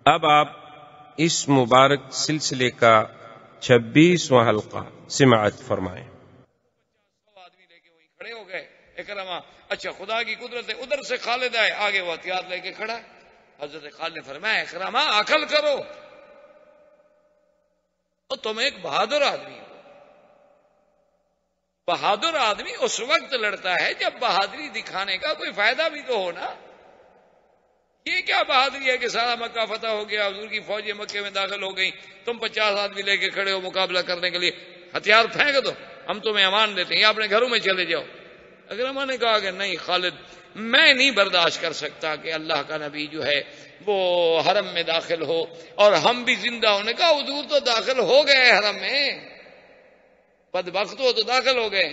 اب آپ اس مبارک سلسلے کا 26واں حلقہ سماعت فرمائیں۔ آدمی لے کے وہیں کھڑے ہو گئے۔ اکرمہ اچھا خدا کی قدرت ہے، ادھر سے خالد آئے، آگے وہ ہتھیار لے کے کھڑا ہے۔ حضرت خالد نے فرمایا اکرمہ عقل کرو، تو تم ایک بہادر آدمی ہو۔ بہادر آدمی اس وقت لڑتا ہے جب بہادری دکھانے کا کوئی فائدہ بھی تو ہو نا۔ یہ کیا بہادری ہے کہ سارا مکہ فتح ہو گیا، حضور کی فوجیں مکے میں داخل ہو گئی، تم 50 آدمی لے کے کھڑے ہو مقابلہ کرنے کے لیے، ہتھیار پھینک دو، ہم تمہیں امان دیتے ہیں یا اپنے گھروں میں چلے جاؤ۔ اکرمہ نے کہا کہ نہیں خالد، میں نہیں برداشت کر سکتا کہ اللہ کا نبی جو ہے وہ حرم میں داخل ہو اور ہم بھی زندہ ہونے کا۔ حضور تو داخل ہو گئے حرم میں، بدبخت ہو تو داخل ہو گئے۔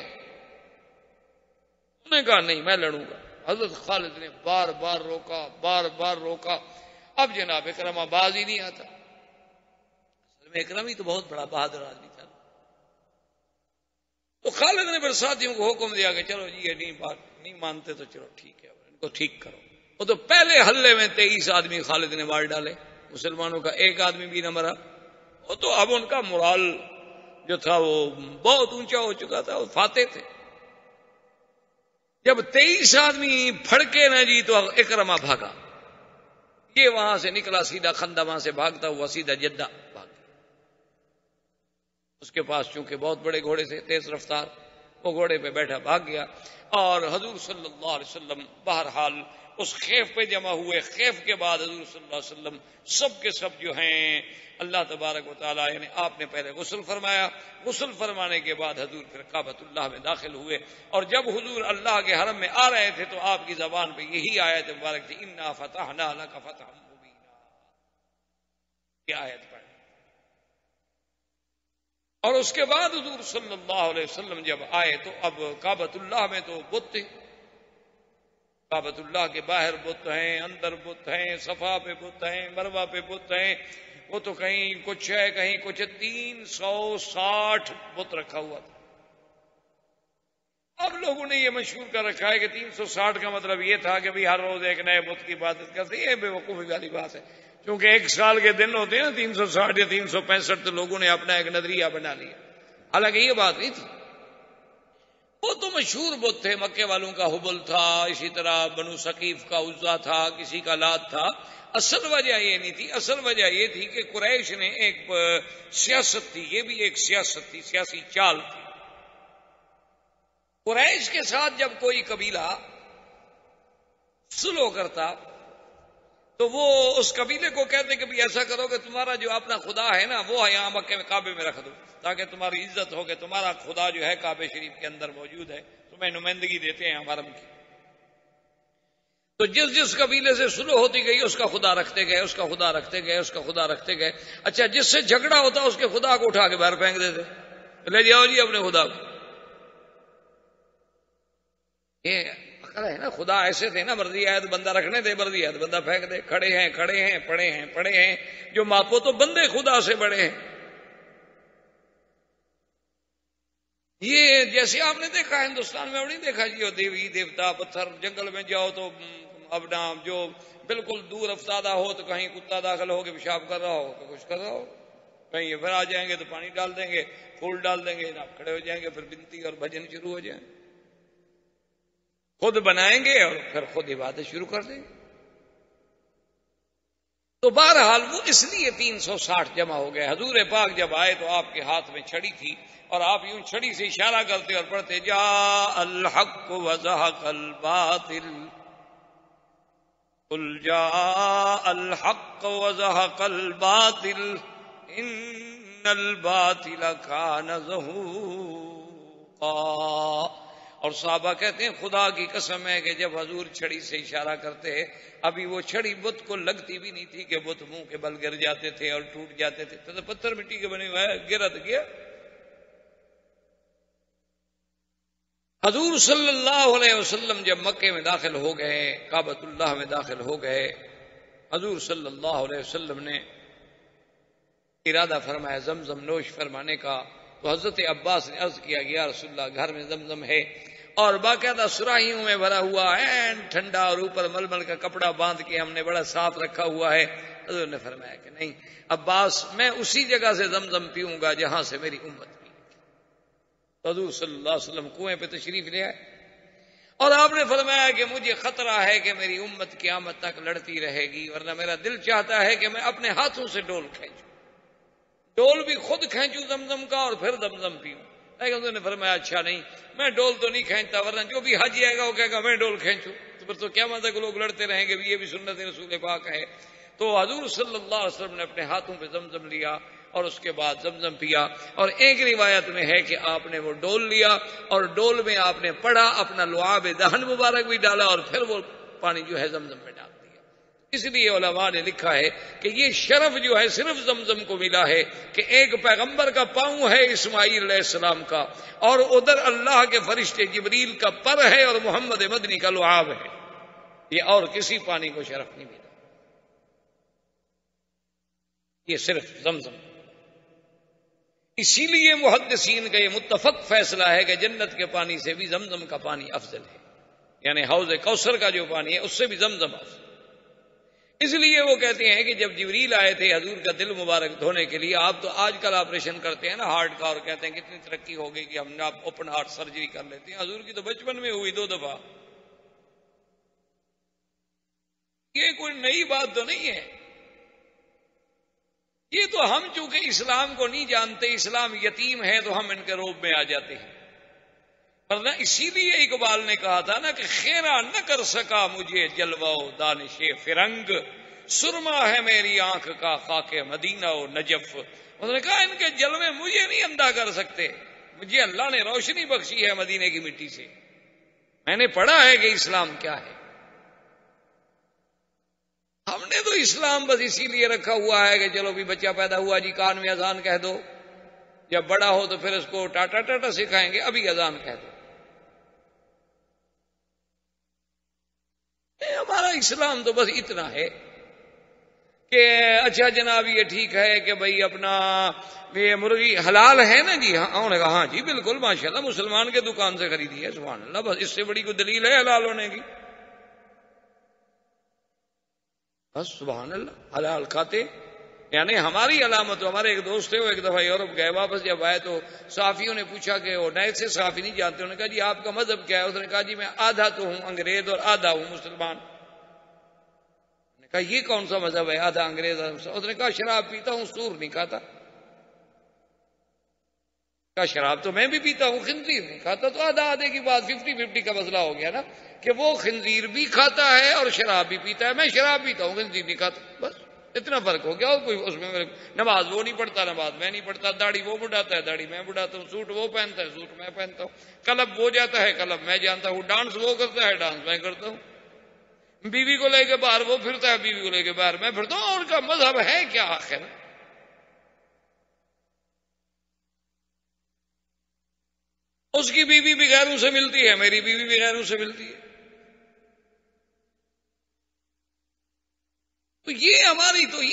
انہوں نے کہا نہیں میں لڑوں گا۔ حضرت خالد نے بار بار روکا، بار بار روکا، اب جناب اکرمہ باز ہی نہیں آتا۔ اصل میں اکرمہ ہی تو بہت بڑا بہادر آدمی تھا۔ تو خالد نے پھر ساتھیوں کو حکم دیا کہ چلو جی یہ نہیں مانتے تو چلو ٹھیک ہے، ان کو ٹھیک کرو۔ وہ تو پہلے حلے میں 23 آدمی خالد نے مار ڈالے، مسلمانوں کا ایک آدمی بھی نہ مرا۔ وہ تو اب ان کا morال جو تھا وہ بہت اونچا ہو چکا تھا، وہ فاتح تھے۔ جب 23 آدمی پھڑکے نہ جی تو اکرمہ بھاگا، یہ وہاں سے نکلا سیدھا خندمہ سے بھاگتا ہوا سیدھا جدہ بھاگ گیا۔ اس کے پاس چونکہ بہت بڑے گھوڑے سے تیز رفتار، وہ گھوڑے پہ بیٹھا بھاگ گیا۔ اور حضور صلی اللہ علیہ وسلم بہرحال اس خیف پہ جمع ہوئے۔ خیف کے بعد حضور صلی اللہ علیہ وسلم سب کے سب جو ہیں اللہ تبارک و تعالیٰ یعنی آپ نے پہلے غسل فرمایا، غسل فرمانے کے بعد حضور پھر کعبۃ اللہ میں داخل ہوئے۔ اور جب حضور اللہ کے حرم میں آ رہے تھے تو آپ کی زبان پہ یہی آیت مبارک تھی، انا فتحنا لک فتحا مبینا، یہ آیت پڑھ۔ اور اس کے بعد حضور صلی اللہ علیہ وسلم جب آئے تو اب کعبۃ اللہ میں تو بت تھے، کعبۃ اللہ کے باہر بت ہیں، اندر بت ہیں، صفا پہ بت ہیں، مروہ پہ بت ہیں، وہ تو کہیں کچھ ہے کہیں کچھ ہے، 360 بت رکھا ہوا تھا۔ اب لوگوں نے یہ مشہور کر رکھا ہے کہ 360 کا مطلب یہ تھا کہ بھی ہر روز ایک نئے بت کی عبادت کرتے، یہ بے وقوفی والی بات ہے، کیونکہ ایک سال کے دن ہوتے ہیں نا 360 یا 365، تو لوگوں نے اپنا ایک نظریہ بنا لیا، حالانکہ یہ بات نہیں تھی۔ وہ تو مشہور بت تھے، مکے والوں کا حبل تھا، اسی طرح بنو ثقیف کا عزا تھا، کسی کا لات تھا۔ اصل وجہ یہ نہیں تھی، اصل وجہ یہ تھی کہ قریش نے ایک سیاست تھی، یہ بھی ایک سیاست تھی، سیاسی چال تھی۔ قریش کے ساتھ جب کوئی قبیلہ صلح کرتا تو وہ اس قبیلے کو کہتے کہ بھی ایسا کرو کہ تمہارا جو اپنا خدا ہے نا وہ یہاں مکے میں کعبے میں رکھ دو، تاکہ تمہاری عزت ہو کہ تمہارا خدا جو ہے کعبے شریف کے اندر موجود ہے، تمہیں نمائندگی دیتے ہیں حرم کی۔ تو جس قبیلے سے شروع ہوتی گئی اس کا خدا رکھتے گئے، اس کا خدا رکھتے گئے، اس کا خدا رکھتے گئے۔ اچھا جس سے جھگڑا ہوتا اس کے خدا کو اٹھا کے باہر پھینک دیتے، لے جاؤ جی اپنے خدا کو۔ یہ عقل ہے نا، خدا ایسے تھے نا، مرضی آئے تو بندہ رکھنے دے، مرضی آئے تو بندہ پھینک دے، کھڑے ہیں کھڑے ہیں، پڑے ہیں پڑے ہیں، جو ماپو تو بندے خدا سے بڑے ہیں۔ یہ جیسے آپ نے دیکھا ہندوستان میں، اب نہیں دیکھا جی وہ دیوی دیوتا پتھر، جنگل میں جاؤ تو اپنا جو بالکل دور افتادہ ہو تو کہیں کتا داخل ہو کے پیشاب کر رہا ہو تو کچھ کر رہا ہو، کہیں یہ پھر آ جائیں گے تو پانی ڈال دیں گے، پھول ڈال دیں گے، آپ کھڑے ہو جائیں گے، پھر بنتی اور بھجن شروع ہو جائیں، خود بنائیں گے اور پھر خود عبادت شروع کر دیں گے۔ تو بہرحال وہ اس لیے 360 جمع ہو گئے۔ حضور پاک جب آئے تو آپ کے ہاتھ میں چھڑی تھی اور آپ یوں چھڑی سے اشارہ کرتے اور پڑھتے جاء الحق وزهق الباطل، قل جاء الحق وزهق الباطل ان الباطل كان زهوقا۔ اور صحابہ کہتے ہیں خدا کی قسم ہے کہ جب حضور چھڑی سے اشارہ کرتے ابھی وہ چھڑی بت کو لگتی بھی نہیں تھی کہ بت منہ کے بل گر جاتے تھے اور ٹوٹ جاتے تھے، تو پتھر مٹی کے بنے ہوئے گرت گیا۔ حضور صلی اللہ علیہ وسلم جب مکے میں داخل ہو گئے، کعبۃ اللہ میں داخل ہو گئے، حضور صلی اللہ علیہ وسلم نے ارادہ فرمایا زمزم نوش فرمانے کا۔ تو حضرت عباس نے عرض کیا یا رسول اللہ گھر میں زمزم ہے اور باقاعدہ سراہیوں میں بھرا ہوا ہے، ٹھنڈا، اور اوپر ململ کا کپڑا باندھ کے ہم نے بڑا صاف رکھا ہوا ہے، حضور نے فرمایا کہ نہیں عباس، میں اسی جگہ سے زمزم پیوں گا جہاں سے میری امت پی۔ حضور صلی اللہ علیہ وسلم کنویں پہ تشریف لے آئے اور آپ نے فرمایا کہ مجھے خطرہ ہے کہ میری امت قیامت تک لڑتی رہے گی، ورنہ میرا دل چاہتا ہے کہ میں اپنے ہاتھوں سے ڈول کھینچوں، ڈول بھی خود کھینچوں زمزم کا اور پھر زمزم پیوں۔ لیکن انہوں نے فرمایا اچھا نہیں، میں ڈول تو نہیں کھینچتا، ورنہ جو بھی حج آئے گا وہ کہے گا میں ڈول کھینچوں، تو پھر تو قیامت تک لوگ لڑتے رہیں گے، یہ بھی سنت رسول پاک ہے۔ تو حضور صلی اللہ علیہ وسلم نے اپنے ہاتھوں پہ زمزم لیا اور اس کے بعد زمزم پیا، اور ایک روایت میں ہے کہ آپ نے وہ ڈول لیا اور ڈول میں آپ نے پڑھا، اپنا لعاب دہن مبارک بھی ڈالا اور پھر وہ پانی جو ہے زمزم میں ڈال دیا۔ اس لیے علماء نے لکھا ہے کہ یہ شرف جو ہے صرف زمزم کو ملا ہے کہ ایک پیغمبر کا پاؤں ہے اسماعیل علیہ السلام کا، اور ادھر اللہ کے فرشتے جبریل کا پر ہے اور محمد مدنی کا لعاب ہے، یہ اور کسی پانی کو شرف نہیں ملا، یہ صرف زمزم۔ اسی لیے محدثین کا یہ متفق فیصلہ ہے کہ جنت کے پانی سے بھی زمزم کا پانی افضل ہے، یعنی حوض کوثر کا جو پانی ہے اس سے بھی زمزم افضل۔ اس لیے وہ کہتے ہیں کہ جب جبریل آئے تھے حضور کا دل مبارک دھونے کے لیے، آپ تو آج کل آپریشن کرتے ہیں نا ہارٹ کا، اور کہتے ہیں کتنی ترقی ہو گئی کہ ہم نے اوپن ہارٹ سرجری کر لیتے ہیں، حضور کی تو بچپن میں ہوئی 2 دفعہ۔ یہ کوئی نئی بات تو نہیں ہے، یہ تو ہم چونکہ اسلام کو نہیں جانتے، اسلام یتیم ہے تو ہم ان کے روب میں آ جاتے ہیں، ورنہ اسی لیے اقبال نے کہا تھا نا کہ خیرہ نہ کر سکا مجھے جلوہ و دانش فرنگ، سرما ہے میری آنکھ کا خاک مدینہ و نجف۔ انہوں نے کہا ان کے جلوے مجھے نہیں اندھا کر سکتے، مجھے اللہ نے روشنی بخشی ہے مدینے کی مٹی سے، میں نے پڑھا ہے کہ اسلام کیا ہے۔ ہم نے تو اسلام بس اسی لیے رکھا ہوا ہے کہ چلو بھی بچہ پیدا ہوا جی کان میں اذان کہہ دو، جب بڑا ہو تو پھر اس کو ٹاٹا ٹاٹا سکھائیں گے، ابھی اذان کہہ دو۔ ہمارا اسلام تو بس اتنا ہے کہ اچھا جناب یہ ٹھیک ہے کہ بھئی اپنا یہ مرغی حلال ہے نا جی، ہاں انہوں نے کہا ہاں جی بالکل ماشاءاللہ مسلمان کے دکان سے خریدی ہے، سبحان اللہ، بس اس سے بڑی کوئی دلیل ہے حلال ہونے کی؟ بس سبحان اللہ حلال کھاتے، یعنی ہماری علامت۔ ہمارے ایک دوست تھے، وہ ایک دفعہ یورپ گئے، واپس جب آئے تو صحافیوں نے پوچھا کہ وہ نئے سے صحافی نہیں جانتے، انہوں نے کہا جی آپ کا مذہب کیا ہے؟ اس نے کہا جی میں آدھا تو ہوں انگریز اور آدھا ہوں مسلمان۔ انہوں نے کہا یہ کون سا مذہب ہے آدھا انگریز؟ اس نے کہا شراب پیتا ہوں، سور نہیں کھاتا۔ کہا شراب تو میں بھی پیتا ہوں، خنزیر نہیں کھاتا، تو آدھا آدھے کی بات 50-50 کا مسئلہ ہو گیا نا، کہ وہ خنزیر بھی کھاتا ہے اور شراب بھی پیتا ہے، میں شراب پیتا ہوں خنزیر نہیں کھاتا، بس اتنا فرق ہو گیا۔ اور کوئی اس میں نماز وہ نہیں پڑھتا، نماز میں نہیں پڑھتا، داڑھی وہ بڑھاتا ہے، داڑھی میں بڑھاتا ہوں، سوٹ وہ پہنتا ہے، سوٹ میں پہنتا ہوں، کلب وہ جاتا ہے، کلب میں جانتا ہوں، ڈانس وہ کرتا ہے، ڈانس میں کرتا ہوں، بیوی کو لے کے باہر وہ پھرتا ہے، بیوی کو لے کے باہر میں پھرتا ہوں، اور ان کا مذہب ہے کیا آخر؟ اس کی بیوی بھی غیروں سے ملتی ہے، میری بیوی بھی غیروں سے ملتی ہے، تو یہ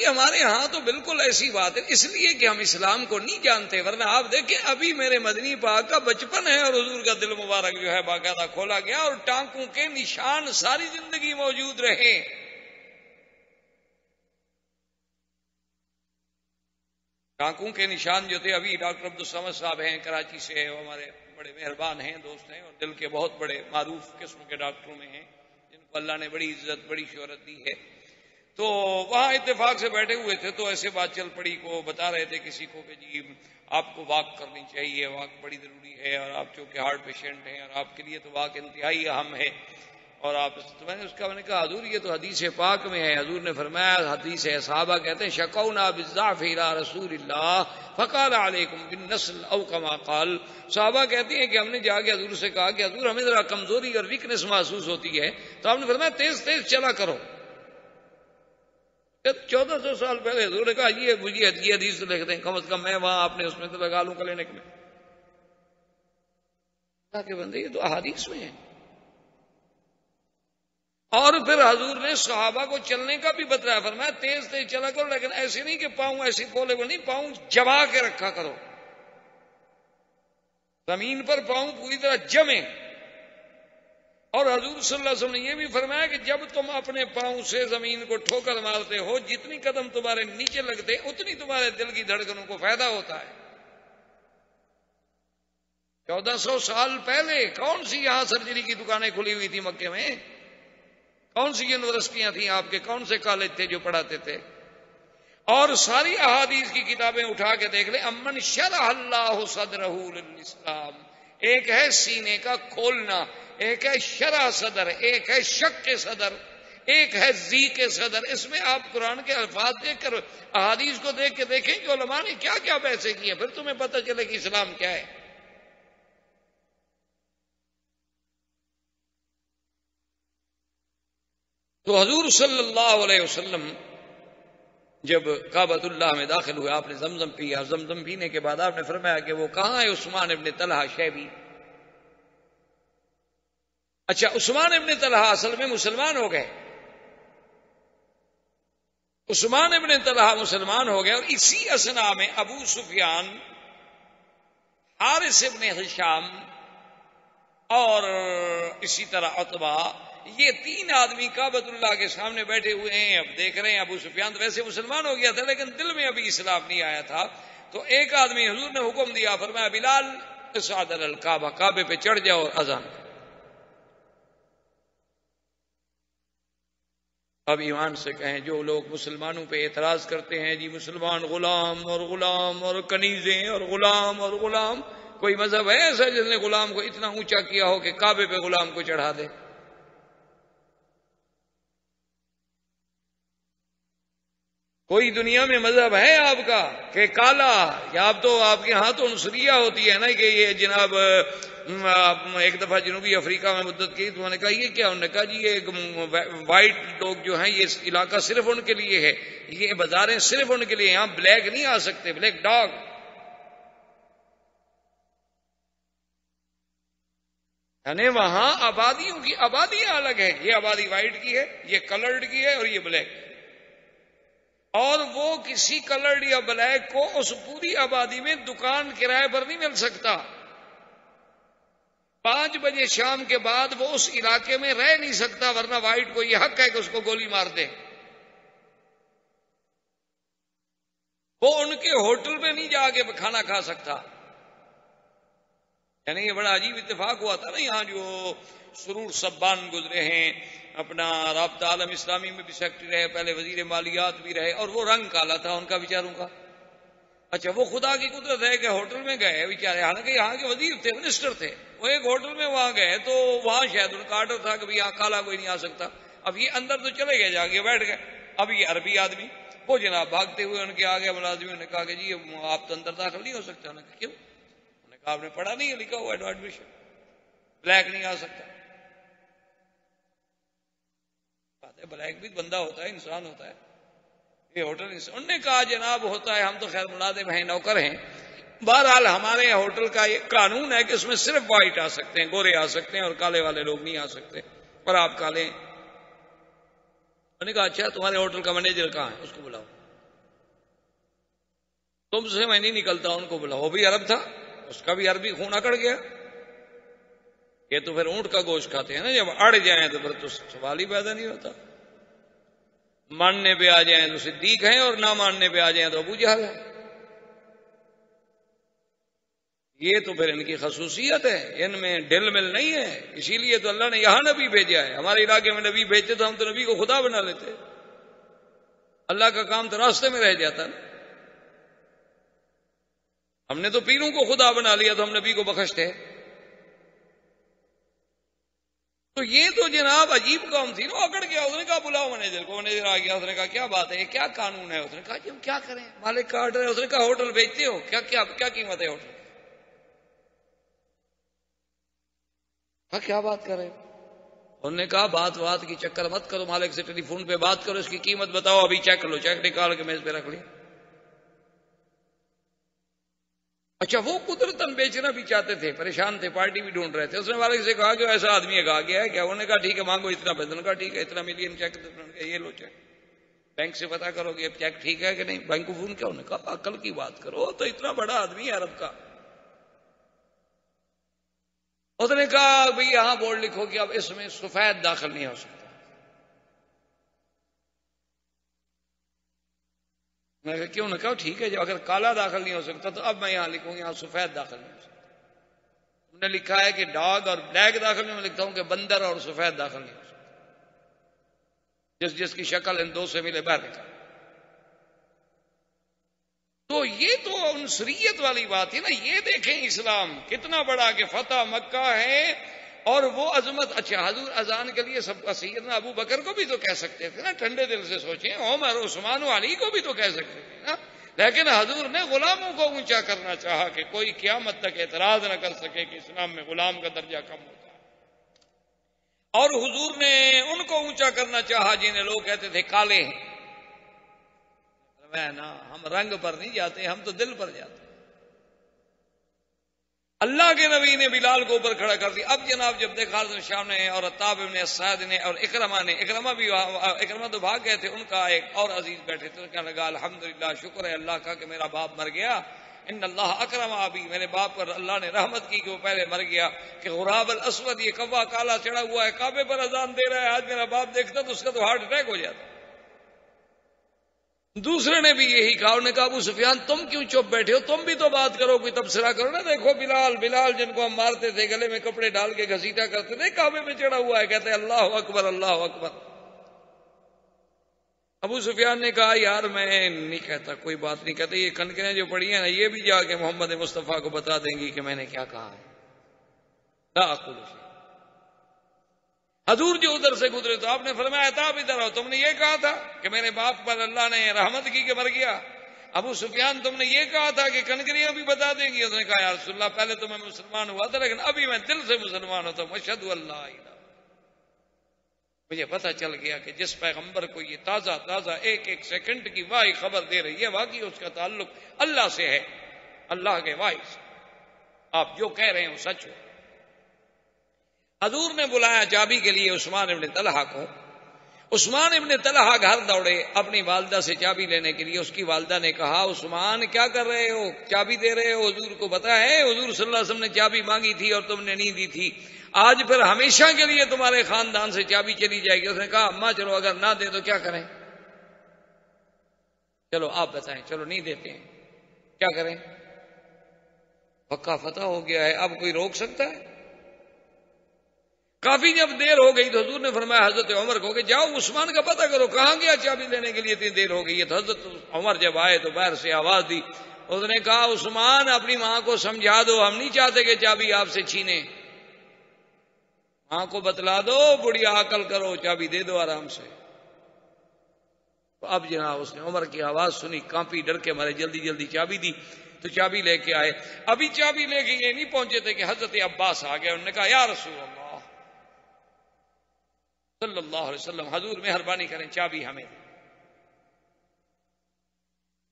ہمارے ہاں تو بالکل ایسی بات ہے، اس لیے کہ ہم اسلام کو نہیں جانتے، ورنہ آپ دیکھیں ابھی میرے مدنی پاک کا بچپن ہے اور حضور کا دل مبارک جو ہے باقاعدہ کھولا گیا اور ٹانکوں کے نشان ساری زندگی موجود رہے۔ ٹانکوں کے نشان جو تھے، ابھی ڈاکٹر عبدالصمد صاحب ہیں کراچی سے، وہ ہمارے بڑے مہربان ہیں، دوست ہیں، اور دل کے بہت بڑے معروف قسم کے ڈاکٹروں میں ہیں، جن کو اللہ نے بڑی عزت بڑی شہرت دی ہے۔ تو وہاں اتفاق سے بیٹھے ہوئے تھے تو ایسے بات چل پڑی کو بتا رہے تھے کسی کو کہ جی آپ کو واک کرنی چاہیے، واک بڑی ضروری ہے، اور آپ چونکہ ہارٹ پیشنٹ ہیں اور آپ کے لیے تو واک انتہائی اہم ہے، اور آپ تو میں نے کہا حضور یہ تو حدیث پاک میں ہے، حضور نے فرمایا حدیث ہے، صحابہ کہتے ہیں شکونا بالضعف الى رسول اللہ فقال علیکم بالنسل او کما قال، صحابہ کہتے ہیں کہ ہم نے جا کے حضور سے کہا کہ حضور ہمیں ذرا کمزوری اور ویکنس محسوس ہوتی ہے، تو آپ نے فرمایا تیز تیز چلا کرو۔ 1400 سال پہلے حضور نے کہا یہ مجھے یہ حدیث لکھ دیں، کم از کم میں وہاں آپ نے اس میں تو لگا لوں کلینک میں۔ اللہ کے بندے یہ تو احادیث میں ہے۔ اور پھر حضور نے صحابہ کو چلنے کا بھی بتایا، فرمایا تیز تیز چلا کرو، لیکن ایسے نہیں کہ پاؤں ایسے کھولے ہوئے نہیں، پاؤں جما کے رکھا کرو، زمین پر پاؤں پوری طرح جمے، اور حضور صلی اللہ علیہ وسلم نے یہ بھی فرمایا کہ جب تم اپنے پاؤں سے زمین کو ٹھوکر مارتے ہو، جتنی قدم تمہارے نیچے لگتے اتنی تمہارے دل کی دھڑکنوں کو فائدہ ہوتا ہے۔ 1400 سال پہلے کون سی یہاں سرجری کی دکانیں کھلی ہوئی تھی مکے میں؟ کون سی یونیورسٹیاں تھیں آپ کے؟ کون سے کالج تھے جو پڑھاتے تھے؟ اور ساری احادیث کی کتابیں اٹھا کے دیکھ لیں، امن شرح اللہ صدرہ للاسلام، ایک ہے سینے کا کھولنا، ایک ہے شرح صدر، ایک ہے شق کے صدر، ایک ہے زی کے صدر۔ اس میں آپ قرآن کے الفاظ دیکھ کر احادیث کو دیکھ کے دیکھیں کہ علماء نے کیا کیا بحثیں کی ہیں، پھر تمہیں پتہ چلے کہ اسلام کیا ہے۔ تو حضور صلی اللہ علیہ وسلم جب کعبۃ اللہ میں داخل ہوئے، آپ نے زمزم پیا، زمزم پینے کے بعد آپ نے فرمایا کہ وہ کہاں ہے عثمان ابن طلحہ شیبی؟ اچھا، عثمان ابن طلحہ اصل میں مسلمان ہو گئے، عثمان ابن طلحہ مسلمان ہو گئے، اور اسی اثنا میں ابو سفیان، حارث ابن ہشام اور اسی طرح عتبہ، یہ 3 آدمی کعبۃ اللہ کے سامنے بیٹھے ہوئے ہیں۔ اب دیکھ رہے ہیں ابو سفیان تو ویسے مسلمان ہو گیا تھا لیکن دل میں ابھی اسلام نہیں آیا تھا، تو ایک آدمی حضور نے حکم دیا، فرمایا بلال اصعد علی الکعبہ، کعبے پہ چڑھ جاؤ اور اذان۔ اب ایمان سے کہیں، جو لوگ مسلمانوں پہ اعتراض کرتے ہیں جی مسلمان غلام اور غلام اور کنیزیں اور غلام اور غلام، کوئی مذہب ہے ایسا جس نے غلام کو اتنا اونچا کیا ہو کہ کعبے پہ غلام کو چڑھا دے؟ کوئی دنیا میں مذہب ہے آپ کا کہ کالا، یا آپ کے ہاں تو عنصریہ ہوتی ہے نا کہ یہ جناب ایک دفعہ جنوبی افریقہ میں مدت کی تو انہوں نے کہا یہ کیا؟ انہوں نے کہا جی یہ وائٹ لوگ جو ہیں یہ علاقہ صرف ان کے لیے ہے، یہ بازاریں صرف ان کے لیے، یہاں بلیک نہیں آ سکتے، بلیک ڈاگ۔ یعنی وہاں آبادیوں کی آبادیاں الگ ہیں، یہ آبادی وائٹ کی ہے، یہ کلرڈ کی ہے اور یہ بلیک، اور وہ کسی کلرڈ یا بلیک کو اس پوری آبادی میں دکان کرائے پر نہیں مل سکتا۔ 5 بجے شام کے بعد وہ اس علاقے میں رہ نہیں سکتا، ورنہ وائٹ کو یہ حق ہے کہ اس کو گولی مار دے۔ وہ ان کے ہوٹل میں نہیں جا کے کھانا کھا سکتا۔ یعنی یہ بڑا عجیب اتفاق ہوا تھا نا، یہاں جو سرور سبان گزرے ہیں، اپنا رابطہ عالم اسلامی میں بھی سیکرٹری رہے، پہلے وزیر مالیات بھی رہے، اور وہ رنگ کالا تھا ان کا بیچاروں کا۔ اچھا، وہ خدا کی قدرت ہے کہ ہوٹل میں گئے بیچارے، حالانکہ یہاں کے وزیر تھے، منسٹر تھے، وہ ایک ہوٹل میں وہاں گئے تو وہاں شاید ان کا آرڈر تھا کہ یہاں کالا کوئی نہیں آ سکتا۔ اب یہ اندر تو چلے گئے، جا کے بیٹھ گئے۔ اب یہ عربی آدمی وہ جناب بھاگتے ہوئے ان کے آگے ملازموں نے کہا کہ جی آپ تو اندر داخل نہیں ہو سکتے۔ انہوں نے کہا کیوں؟ انہوں نے کہا آپ نے پڑھا نہیں ہے، لکھا ہوا ہے نو ایڈمیشن، بلیک نہیں آ سکتا۔ بلیک بھی بندہ ہوتا ہے، انسان ہوتا ہے، یہ ہوٹل انہوں نے کہا جناب ہوتا ہے، ہم تو خیر ملازم ہیں، نوکر ہیں۔ بہرحال ہمارے ہوٹل کا یہ قانون ہے کہ اس میں صرف وائٹ آ سکتے ہیں، گورے آ سکتے ہیں، اور کالے والے لوگ نہیں آ سکتے، اور آپ کالے ہیں۔ انہوں نے کہا اچھا تمہارے ہوٹل کا مینیجر کہاں ہے؟ اس کو بلاؤ۔ تم سے میں نہیں نکلتا، ان کو بلاؤ۔ وہ بھی عرب تھا، اس کا بھی عربی خون اکڑ گیا۔ یہ تو پھر اونٹ کا گوشت کھاتے ہیں نا، جب اڑ جائیں تو پھر تو سوال ہی پیدا نہیں ہوتا۔ ماننے پہ آ جائیں تو صدیق ہیں، اور نہ ماننے پہ آ جائیں تو ابو جہل ہے۔ یہ تو پھر ان کی خصوصیت ہے، ان میں ڈل مل نہیں ہے، اسی لیے تو اللہ نے یہاں نبی بھیجا ہے۔ ہمارے علاقے میں نبی بھیجتے تو ہم تو نبی کو خدا بنا لیتے، اللہ کا کام تو راستے میں رہ جاتا نا۔ ہم نے تو پیروں کو خدا بنا لیا تو ہم نبی کو بخشتے۔ تو یہ تو جناب عجیب قوم تھی نا، اکڑ گیا۔ اس نے کہا بلاؤ مینیجر کو۔ مینیجر آ گیا، اس نے کہا کیا بات ہے، یہ کیا قانون ہے؟ اس نے کہا جی ہم کیا کریں، مالک کا آرڈر ہے۔ اس نے کہا ہوٹل بیچتے ہو؟ کیا قیمت ہے ہوٹل؟ کیا بات کر رہے ہو؟ انہوں نے کہا بات کی چکر مت کرو، مالک سے ٹیلی فون پہ بات کرو، اس کی قیمت بتاؤ، ابھی چیک لو۔ چیک نکال کے میز پہ رکھ لیا۔ اچھا، وہ قدرتاً بیچنا بھی چاہتے تھے، پریشان تھے، پارٹی بھی ڈھونڈ رہے تھے۔ اس نے مالک سے کہا کہ ایسا آدمی ہے، کہا گیا ہے کیا؟ انہوں نے کہا ٹھیک ہے مانگو اتنا پیسہ۔ انہوں نے کہا ٹھیک ہے اتنا ملین چیک، یہ لو چیک، بینک سے پتا کرو کہ چیک ٹھیک ہے کہ نہیں، بینک کو فون کیا؟ انہوں نے کہا عقل کی بات کرو، تو اتنا بڑا آدمی ہے عرب کا، اس نے کہا بھئی یہاں بورڈ لکھو کہ اب اس میں سفید داخل نہیں ہو سکتا. میں نے کہا کیوں؟ نہ کہا ٹھیک ہے جو اگر کالا داخل نہیں ہو سکتا تو اب میں یہاں لکھوں گا یہاں سفید داخل نہیں ہو سکتا. تم نے لکھا ہے کہ ڈاگ اور بلیک داخل نہیں، میں لکھتا ہوں کہ بندر اور سفید داخل نہیں ہو سکتا. جس جس کی شکل ان دو سے ملے باہر نکال. تو یہ تو عنصریت والی بات ہے نا. یہ دیکھیں اسلام کتنا بڑا کہ فتح مکہ ہے اور وہ عظمت. اچھا حضور اذان کے لیے سب کا سیدنا ابو بکر کو بھی تو کہہ سکتے تھے نا، ٹھنڈے دل سے سوچیں، عمر عثمان و علی کو بھی تو کہہ سکتے تھے نا. لیکن حضور نے غلاموں کو اونچا کرنا چاہا کہ کوئی قیامت تک اعتراض نہ کر سکے کہ اسلام میں غلام کا درجہ کم ہوتا ہے. اور حضور نے ان کو اونچا کرنا چاہا جنہیں لوگ کہتے تھے کالے ہیں. نا ہم رنگ پر نہیں جاتے، ہم تو دل پر جاتے. اللہ کے نبی نے بلال کو اوپر کھڑا کر دیا. اب جناب جب دیکھا حضرت شام نے اور عطاب ابن اسعد نے اور اکرمہ تو بھاگ گئے تھے، ان کا ایک اور عزیز بیٹھے تھے. کہنے لگا الحمدللہ، شکر ہے اللہ کا کہ میرا باپ مر گیا. ان اللہ اکرم ابی، میرے باپ پر اللہ نے رحمت کی کہ وہ پہلے مر گیا. کہ غراب الاسود، یہ کوا کالا چڑھا ہوا ہے کعبے پر اذان دے رہا ہے، آج میرا باپ دیکھتا تو اس کا تو ہارٹ اٹیک ہو جاتا. دوسرے نے بھی یہی کہا. انہوں نے کہا ابو سفیان تم کیوں چپ بیٹھے ہو، تم بھی تو بات کرو، کوئی تبصرہ کرو نا. دیکھو بلال جن کو ہم مارتے تھے، گلے میں کپڑے ڈال کے گھسیٹا کرتے تھے، کعبے میں چڑھا ہوا ہے، کہتے ہیں اللہ اکبر اللہ اکبر. ابو سفیان نے کہا یار میں نہیں کہتا، کوئی بات نہیں کہتے. یہ کنکریاں جو پڑی ہیں نا، یہ بھی جا کے محمد مصطفیٰ کو بتا دیں گی کہ میں نے کیا کہا ہے. لا اقول شیئا. حضور جو ادھر سے گزرے تو آپ نے فرمایا عطاب ادھر آؤ، تم نے یہ کہا تھا کہ میرے باپ پر اللہ نے رحمت کی کہ مر گیا. ابو سفیان تم نے یہ کہا تھا کہ کنکریاں بھی بتا دیں گی. اس نے کہا یا رسول اللہ پہلے تو میں مسلمان ہوا تھا لیکن ابھی میں دل سے مسلمان ہوتا ہوں. اشہد اللہ الہ. مجھے پتہ چل گیا کہ جس پیغمبر کو یہ تازہ ایک ایک سیکنڈ کی واحد خبر دے رہی ہے، واقعی اس کا تعلق اللہ سے ہے، اللہ کے واحد سے. آپ جو کہہ رہے ہیں وہ سچ ہو. حضور نے بلایا چابی کے لیے عثمان ابن طلحہ کو. عثمان ابن طلحہ گھر دوڑے اپنی والدہ سے چابی لینے کے لیے. اس کی والدہ نے کہا عثمان کیا کر رہے ہو، چابی دے رہے ہو، حضور کو پتہ ہے حضور صلی اللہ علیہ وسلم نے چابی مانگی تھی اور تم نے نہیں دی تھی، آج پھر ہمیشہ کے لیے تمہارے خاندان سے چابی چلی جائے گی. اس نے کہا اماں چلو اگر نہ دے تو کیا کریں، چلو آپ بتائیں، چلو نہیں دیتے ہیں کیا کریں، پکا فتح ہو گیا ہے، اب کوئی روک سکتا ہے. کافی جب دیر ہو گئی تو حضور نے فرمایا حضرت عمر کو کہ جاؤ عثمان کا پتہ کرو کہاں گیا چابی لینے کے لیے، اتنی دیر ہو گئی ہے. تو حضرت عمر جب آئے تو باہر سے آواز دی. اس نے کہا عثمان اپنی ماں کو سمجھا دو، ہم نہیں چاہتے کہ چابی آپ سے چھینے. ماں کو بتلا دو، بڑھیا عقل کرو، چابی دے دو آرام سے. تو اب جناب اس نے عمر کی آواز سنی، کانپی، ڈر کے مارے جلدی جلدی چابی دی. تو چابی لے کے آئے. ابھی چابی لے کے یہ نہیں پہنچے تھے کہ حضرت عباس آ گئے. انہوں نے کہا یا رسول اللہ صلی اللہ علیہ وسلم، حضور مہربانی کریں چابی ہمیں.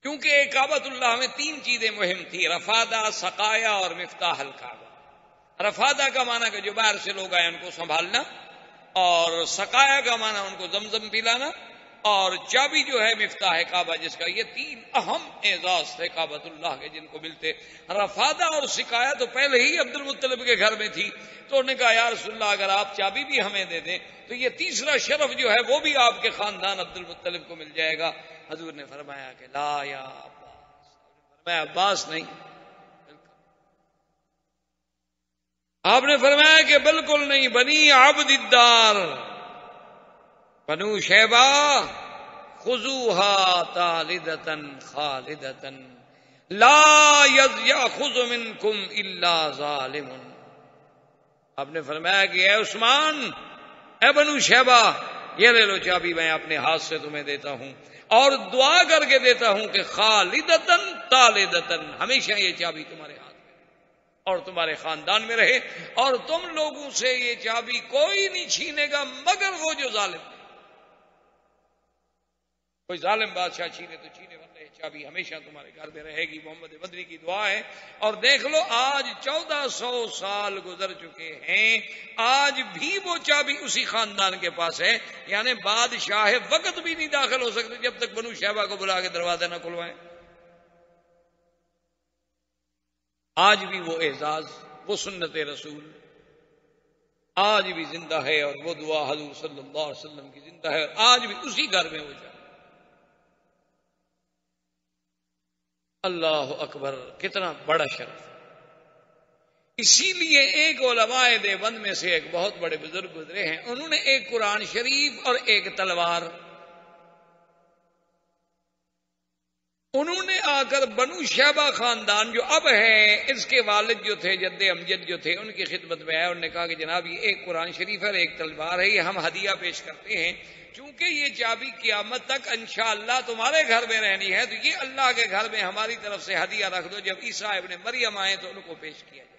کیونکہ کعبۃ اللہ میں تین چیزیں مہم تھی، رفادہ، سقایا اور مفتاح الکعبہ. رفادہ کا معنی کہ جو باہر سے لوگ آئے ان کو سنبھالنا، اور سقایا کا معنی ان کو زمزم پلانا، اور چابی جو ہے مفتاح کعبہ جس کا. یہ تین اہم اعزاز تھے کعبۃ اللہ کے جن کو ملتے. رفادہ اور سقایا تو پہلے ہی عبد المطلب کے گھر میں تھی. تو انہوں نے کہا یا رسول اللہ اگر آپ چابی بھی ہمیں دے دیں تو یہ تیسرا شرف جو ہے وہ بھی آپ کے خاندان عبد المطلب کو مل جائے گا. حضور نے فرمایا کہ لا یا عباس. فرمایا عباس نہیں. آپ نے فرمایا کہ بالکل نہیں. بنی عبد الدار، بنو شیبہ، خذوها طالدة خالدة لا يأخذ منكم الا ظالم. آپ نے فرمایا کہ اے عثمان، اے بنو شیبہ، یہ لے لو چابی، میں اپنے ہاتھ سے تمہیں دیتا ہوں اور دعا کر کے دیتا ہوں کہ خالدتن طالدتن، ہمیشہ یہ چابی تمہارے ہاتھ میں اور تمہارے خاندان میں رہے، اور تم لوگوں سے یہ چابی کوئی نہیں چھینے گا مگر وہ جو ظالم ہے. کوئی ظالم بادشاہ چھینے تو چھینے، ورنہ یہ چابی ہمیشہ تمہارے گھر میں رہے گی. محمد بدری کی دعا ہے. اور دیکھ لو آج 1400 سال گزر چکے ہیں، آج بھی وہ چابی اسی خاندان کے پاس ہے. یعنی بادشاہ وقت بھی نہیں داخل ہو سکتے جب تک بنو شیبہ کو بلا کے دروازے نہ کھلوائیں. آج بھی وہ اعزاز، وہ سنت رسول آج بھی زندہ ہے، اور وہ دعا حضور صلی اللہ علیہ وسلم کی زندہ ہے، اور آج بھی اسی گھر میں وہ جائے۔ اللہ اکبر، کتنا بڑا شرف۔ اسی لیے ایک علماء دیوبند میں سے ایک بہت بڑے بزرگ گزرے ہیں، انہوں نے ایک قرآن شریف اور ایک تلوار، انہوں نے آ کر بنو شیبہ خاندان جو اب ہے، اس کے والد جو تھے جد امجد جو تھے، ان کی خدمت میں آئے، انہوں نے کہا کہ جناب یہ ایک قرآن شریف ہے اور ایک تلوار ہے، یہ ہم ہدیہ پیش کرتے ہیں، چونکہ یہ چابی قیامت تک انشاءاللہ تمہارے گھر میں رہنی ہے، تو یہ اللہ کے گھر میں ہماری طرف سے ہدیہ رکھ دو، جب عیسیٰ ابن مریم آئے تو ان کو پیش کیا جائے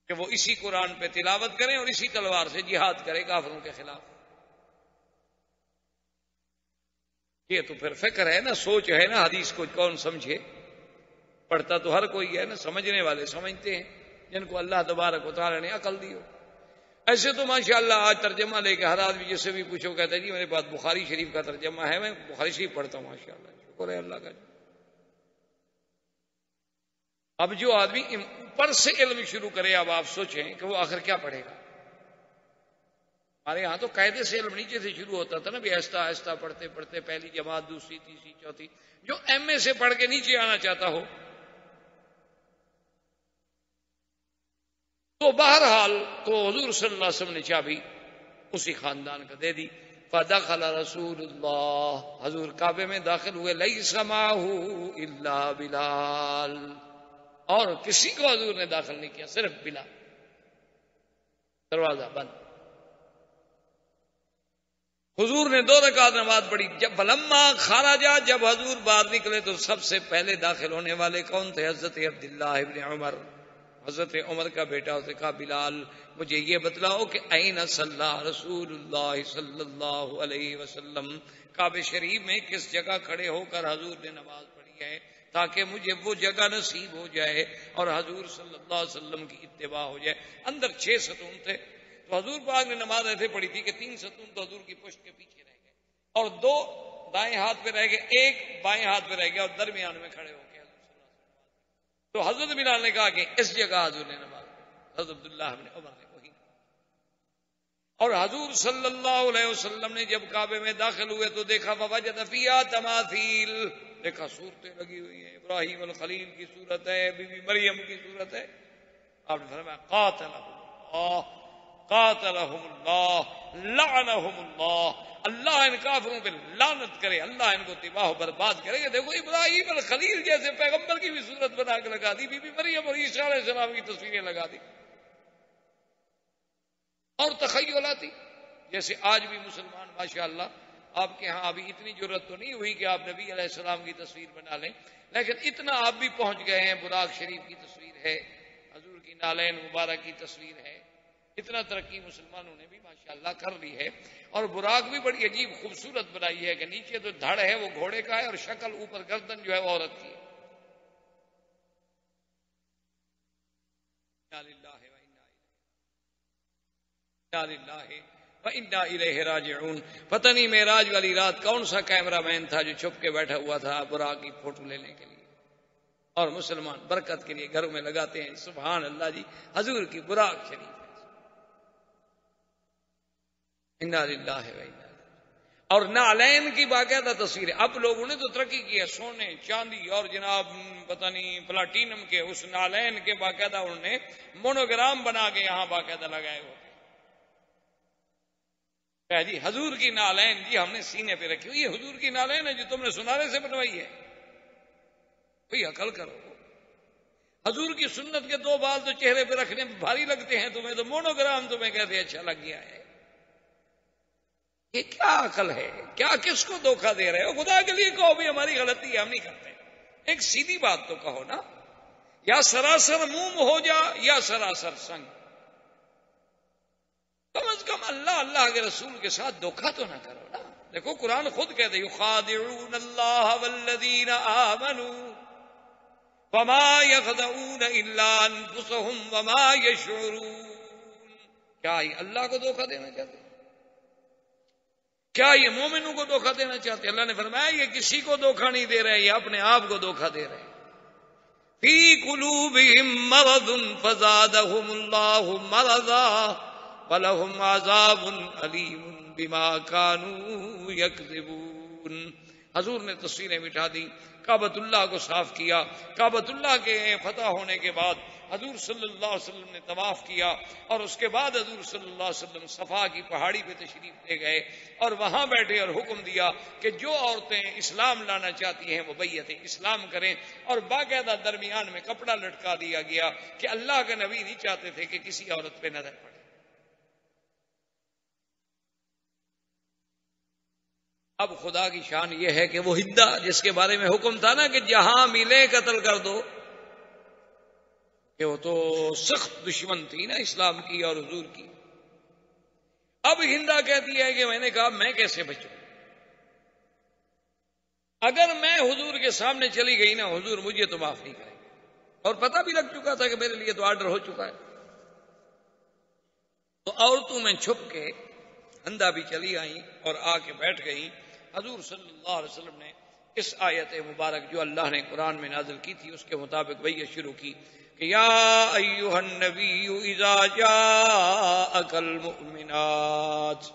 کہ وہ اسی قرآن پہ تلاوت کریں اور اسی تلوار سے جہاد کرے کافروں کے خلاف۔ یہ تو پھر فکر ہے نا، سوچ ہے نا، حدیث کو کون سمجھے، پڑھتا تو ہر کوئی ہے نا، سمجھنے والے سمجھتے ہیں جن کو اللہ تبارک و تعالی نے عقل دی ہو۔ ایسے تو ماشاءاللہ آج ترجمہ لے کے ہر آدمی جس سے بھی پوچھو کہتا ہے جی میرے پاس بخاری شریف کا ترجمہ ہے، میں بخاری شریف پڑھتا ہوں، ماشاءاللہ شکر ہے اللہ کا۔ اب جو آدمی اوپر سے علم شروع کرے، اب آپ سوچیں کہ وہ آخر کیا پڑھے گا۔ ہمارے یہاں تو قاعدے سے علم نیچے سے شروع ہوتا تھا نا، بھی آہستہ آہستہ پڑھتے پڑھتے پہلی جماعت، دوسری، تیسری، چوتھی، جو ایم اے سے پڑھ کے نیچے آنا چاہتا ہو تو بہرحال تو حضور صلی اللہ علیہ وسلم نے چابی اسی خاندان کا دے دی۔ فدخل رسول اللہ، حضور کعبے میں داخل ہوئے، لیس معہ الا بلال، اور کسی کو حضور نے داخل نہیں کیا، صرف بلال، دروازہ بند۔ حضور نے 2 رکعت نماز پڑھی، جب فلما خرجا، جب حضور باہر نکلے تو سب سے پہلے داخل ہونے والے کون تھے؟ حضرت عبداللہ ابن عمر، حضرت عمر کا بیٹا۔ اسے کہا بلال مجھے یہ بتلاؤ کہ این صلی رسول اللہ صلی اللہ علیہ وسلم، کعبہ شریف میں کس جگہ کھڑے ہو کر حضور نے نماز پڑھی ہے، تاکہ مجھے وہ جگہ نصیب ہو جائے اور حضور صلی اللہ علیہ وسلم کی اتباع ہو جائے۔ اندر 6 ستون تھے، تو حضور پاک نے نماز ایسے پڑھی تھی کہ 3 ستون تو حضور کی پشت کے پیچھے رہ گئے، اور 2 دائیں ہاتھ پہ رہ گئے، 1 بائیں ہاتھ پہ رہ گیا، اور درمیان میں کھڑے ہو کے حضور صلی اللہ علیہ وسلم۔ تو حضرت بلال نے کہا کہ اس جگہ حضور نے نماز پڑھی، حضرت عبداللہ بن عمر نے وہی۔ اور حضور صلی اللہ علیہ وسلم نے جب کعبے میں داخل ہوئے تو دیکھا فوجد فیہا تماثیل، دیکھا صورتیں لگی ہوئی ہیں، ابراہیم الخلیل کی صورت ہے، بی بی مریم کی صورت ہے۔ آپ نے فرمایا قاتلہم اللہ، قاتلہم اللہ، لعنہم اللہ، اللہ ان کافروں پہ لعنت کرے، اللہ ان کو تباہ و برباد کرے گا۔ دیکھو ابراہیم الخلیل جیسے پیغمبر کی بھی صورت بنا کے لگا دی، بی بی مریم اور عیسیٰ علیہ السلام کی تصویریں لگا دی، اور تخیلاتی، جیسے آج بھی مسلمان ماشاءاللہ، آپ کے ہاں ابھی اتنی ضرورت تو نہیں ہوئی کہ آپ نبی علیہ السلام کی تصویر بنا لیں، لیکن اتنا آپ بھی پہنچ گئے ہیں، براق شریف کی تصویر ہے، حضور کی نالین مبارک کی تصویر ہے، اتنا ترقی مسلمانوں نے بھی ماشاءاللہ کر لی ہے۔ اور براق بھی بڑی عجیب خوبصورت بنائی ہے کہ نیچے تو دھڑ ہے وہ گھوڑے کا ہے، اور شکل اوپر گردن جو ہے وہ عورت کی ہے۔ وَإِنَّا إِلَيْهِ رَاجِعُونَ۔ پتہ نہیں معراج والی رات کون سا کیمرہ مین تھا جو چھپ کے بیٹھا ہوا تھا براق کی فوٹو لینے کے لیے، اور مسلمان برکت کے لیے گھروں میں لگاتے ہیں۔ سبحان اللہ جی، حضور کی براق شریف ہے۔ اِنَّا لِلَّهِ وَإِنَّا إِلَيْهِ۔ اور نالین کی باقاعدہ تصویر ہے۔ اب لوگوں نے تو ترقی کی ہے، سونے چاندی اور جناب پتہ نہیں پلاٹینم کے اس نالین کے باقاعدہ انہوں نے مونوگرام بنا کے یہاں باقاعدہ لگائے ہوتے ہیں جی، حضور کی نالین جی ہم نے سینے پہ رکھی ہوئی، یہ حضور کی نالین ہے جو تم نے سنارے سے بنوائی ہے، کوئی عقل کرو۔ حضور کی سنت کے 2 بال تو چہرے پہ رکھنے میں بھاری لگتے ہیں تمہیں، تو مونوگرام تمہیں کیسے اچھا لگ گیا ہے؟ یہ کیا عقل ہے؟ کیا کس کو دھوکہ دے رہے ہو؟ خدا کے لیے کہو بھی ہماری غلطی ہے، ہم نہیں کرتے۔ ایک سیدھی بات تو کہو نا، یا سراسر موم ہو جا یا سراسر سنگ، کم از کم اللہ اللہ کے رسول کے ساتھ دھوکہ تو نہ کرو نا۔ دیکھو قرآن خود کہتے یخادعون اللہ والذین آمنوا وما یخدعون الا انفسهم وما یشعرون۔ کیا یہ اللہ کو دھوکہ دینا چاہتے؟ کیا یہ مومنوں کو دھوکہ دینا چاہتے؟ اللہ نے فرمایا یہ کسی کو دھوکہ نہیں دے رہے، یہ اپنے آپ کو دھوکہ دے رہے ہیں۔ فی قلوبہم مرض فزادہم اللہ مرضا وَلَهُمْ عَذَابٌ أَلِيمٌ بِمَا كَانُوا يَكْذِبُونَ۔ حضور نے تصویریں مٹا دی، کعبۃ اللہ کو صاف کیا۔ کعبۃ اللہ کے فتح ہونے کے بعد حضور صلی اللہ علیہ وسلم نے طواف کیا، اور اس کے بعد حضور صلی اللہ علیہ وسلم صفا کی پہاڑی پہ تشریف لے گئے اور وہاں بیٹھے اور حکم دیا کہ جو عورتیں اسلام لانا چاہتی ہیں وہ بیعت اسلام کریں، اور باقاعدہ درمیان میں کپڑا لٹکا دیا گیا کہ اللہ کے نبی نہیں چاہتے تھے کہ کسی عورت پہ نظر پڑے۔ اب خدا کی شان یہ ہے کہ وہ ہندا جس کے بارے میں حکم تھا نا کہ جہاں ملے قتل کر دو، کہ وہ تو سخت دشمن تھی نا اسلام کی اور حضور کی، اب ہندا کہتی ہے کہ میں نے کہا میں کیسے بچوں، اگر میں حضور کے سامنے چلی گئی نا حضور مجھے تو معاف نہیں کریں گے، اور پتہ بھی لگ چکا تھا کہ میرے لیے تو آرڈر ہو چکا ہے۔ تو عورتوں میں چھپ کے ہندا بھی چلی آئیں اور آ کے بیٹھ گئیں۔ حضور صلی اللہ علیہ وسلم نے اس آیت مبارک جو اللہ نے قرآن میں نازل کی تھی اس کے مطابق بیعت شروع کی کہ یا ایھا النبی اذا جاءک المؤمنات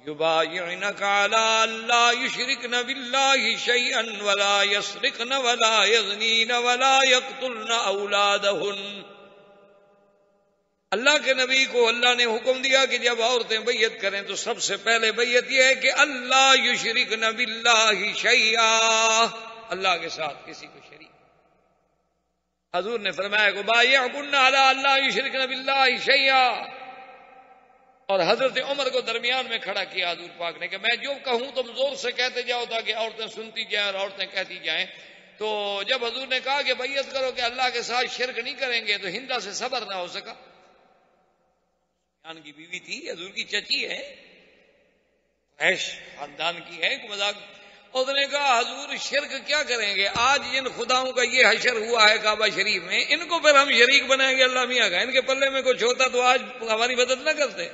یبایعنک علی ان لا یشرکن باللہ شیئا ولا یسرقن ولا یزنین ولا یقتلن اولادہن۔ اللہ کے نبی کو اللہ نے حکم دیا کہ جب عورتیں بیعت کریں تو سب سے پہلے بیعت یہ ہے کہ اللہ یشرکن باللہ شیئا، اللہ کے ساتھ کسی کو شریک۔ حضور نے فرمایا کہ بایعکن علی اللہ یشرکن باللہ شیئا، اور حضرت عمر کو درمیان میں کھڑا کیا حضور پاک نے کہ میں جو کہوں تم زور سے کہتے جاؤ تاکہ عورتیں سنتی جائیں اور عورتیں کہتی جائیں۔ تو جب حضور نے کہا کہ بیعت کرو کہ اللہ کے ساتھ شرک نہیں کریں گے تو ہندا سے صبر نہ ہو سکا، خاندان کی بیوی تھی، حضور کی چچی ہے، قریش خاندان کی ہے، کوئی مذاق۔ اس نے کہا حضور شرک کیا کریں گے، آج جن خداؤں کا یہ حشر ہوا ہے کعبہ شریف میں ان کو پھر ہم شریک بنائیں گے اللہ میاں کا، ان کے پلے میں کچھ ہوتا تو آج ہماری مدد نہ کرتے۔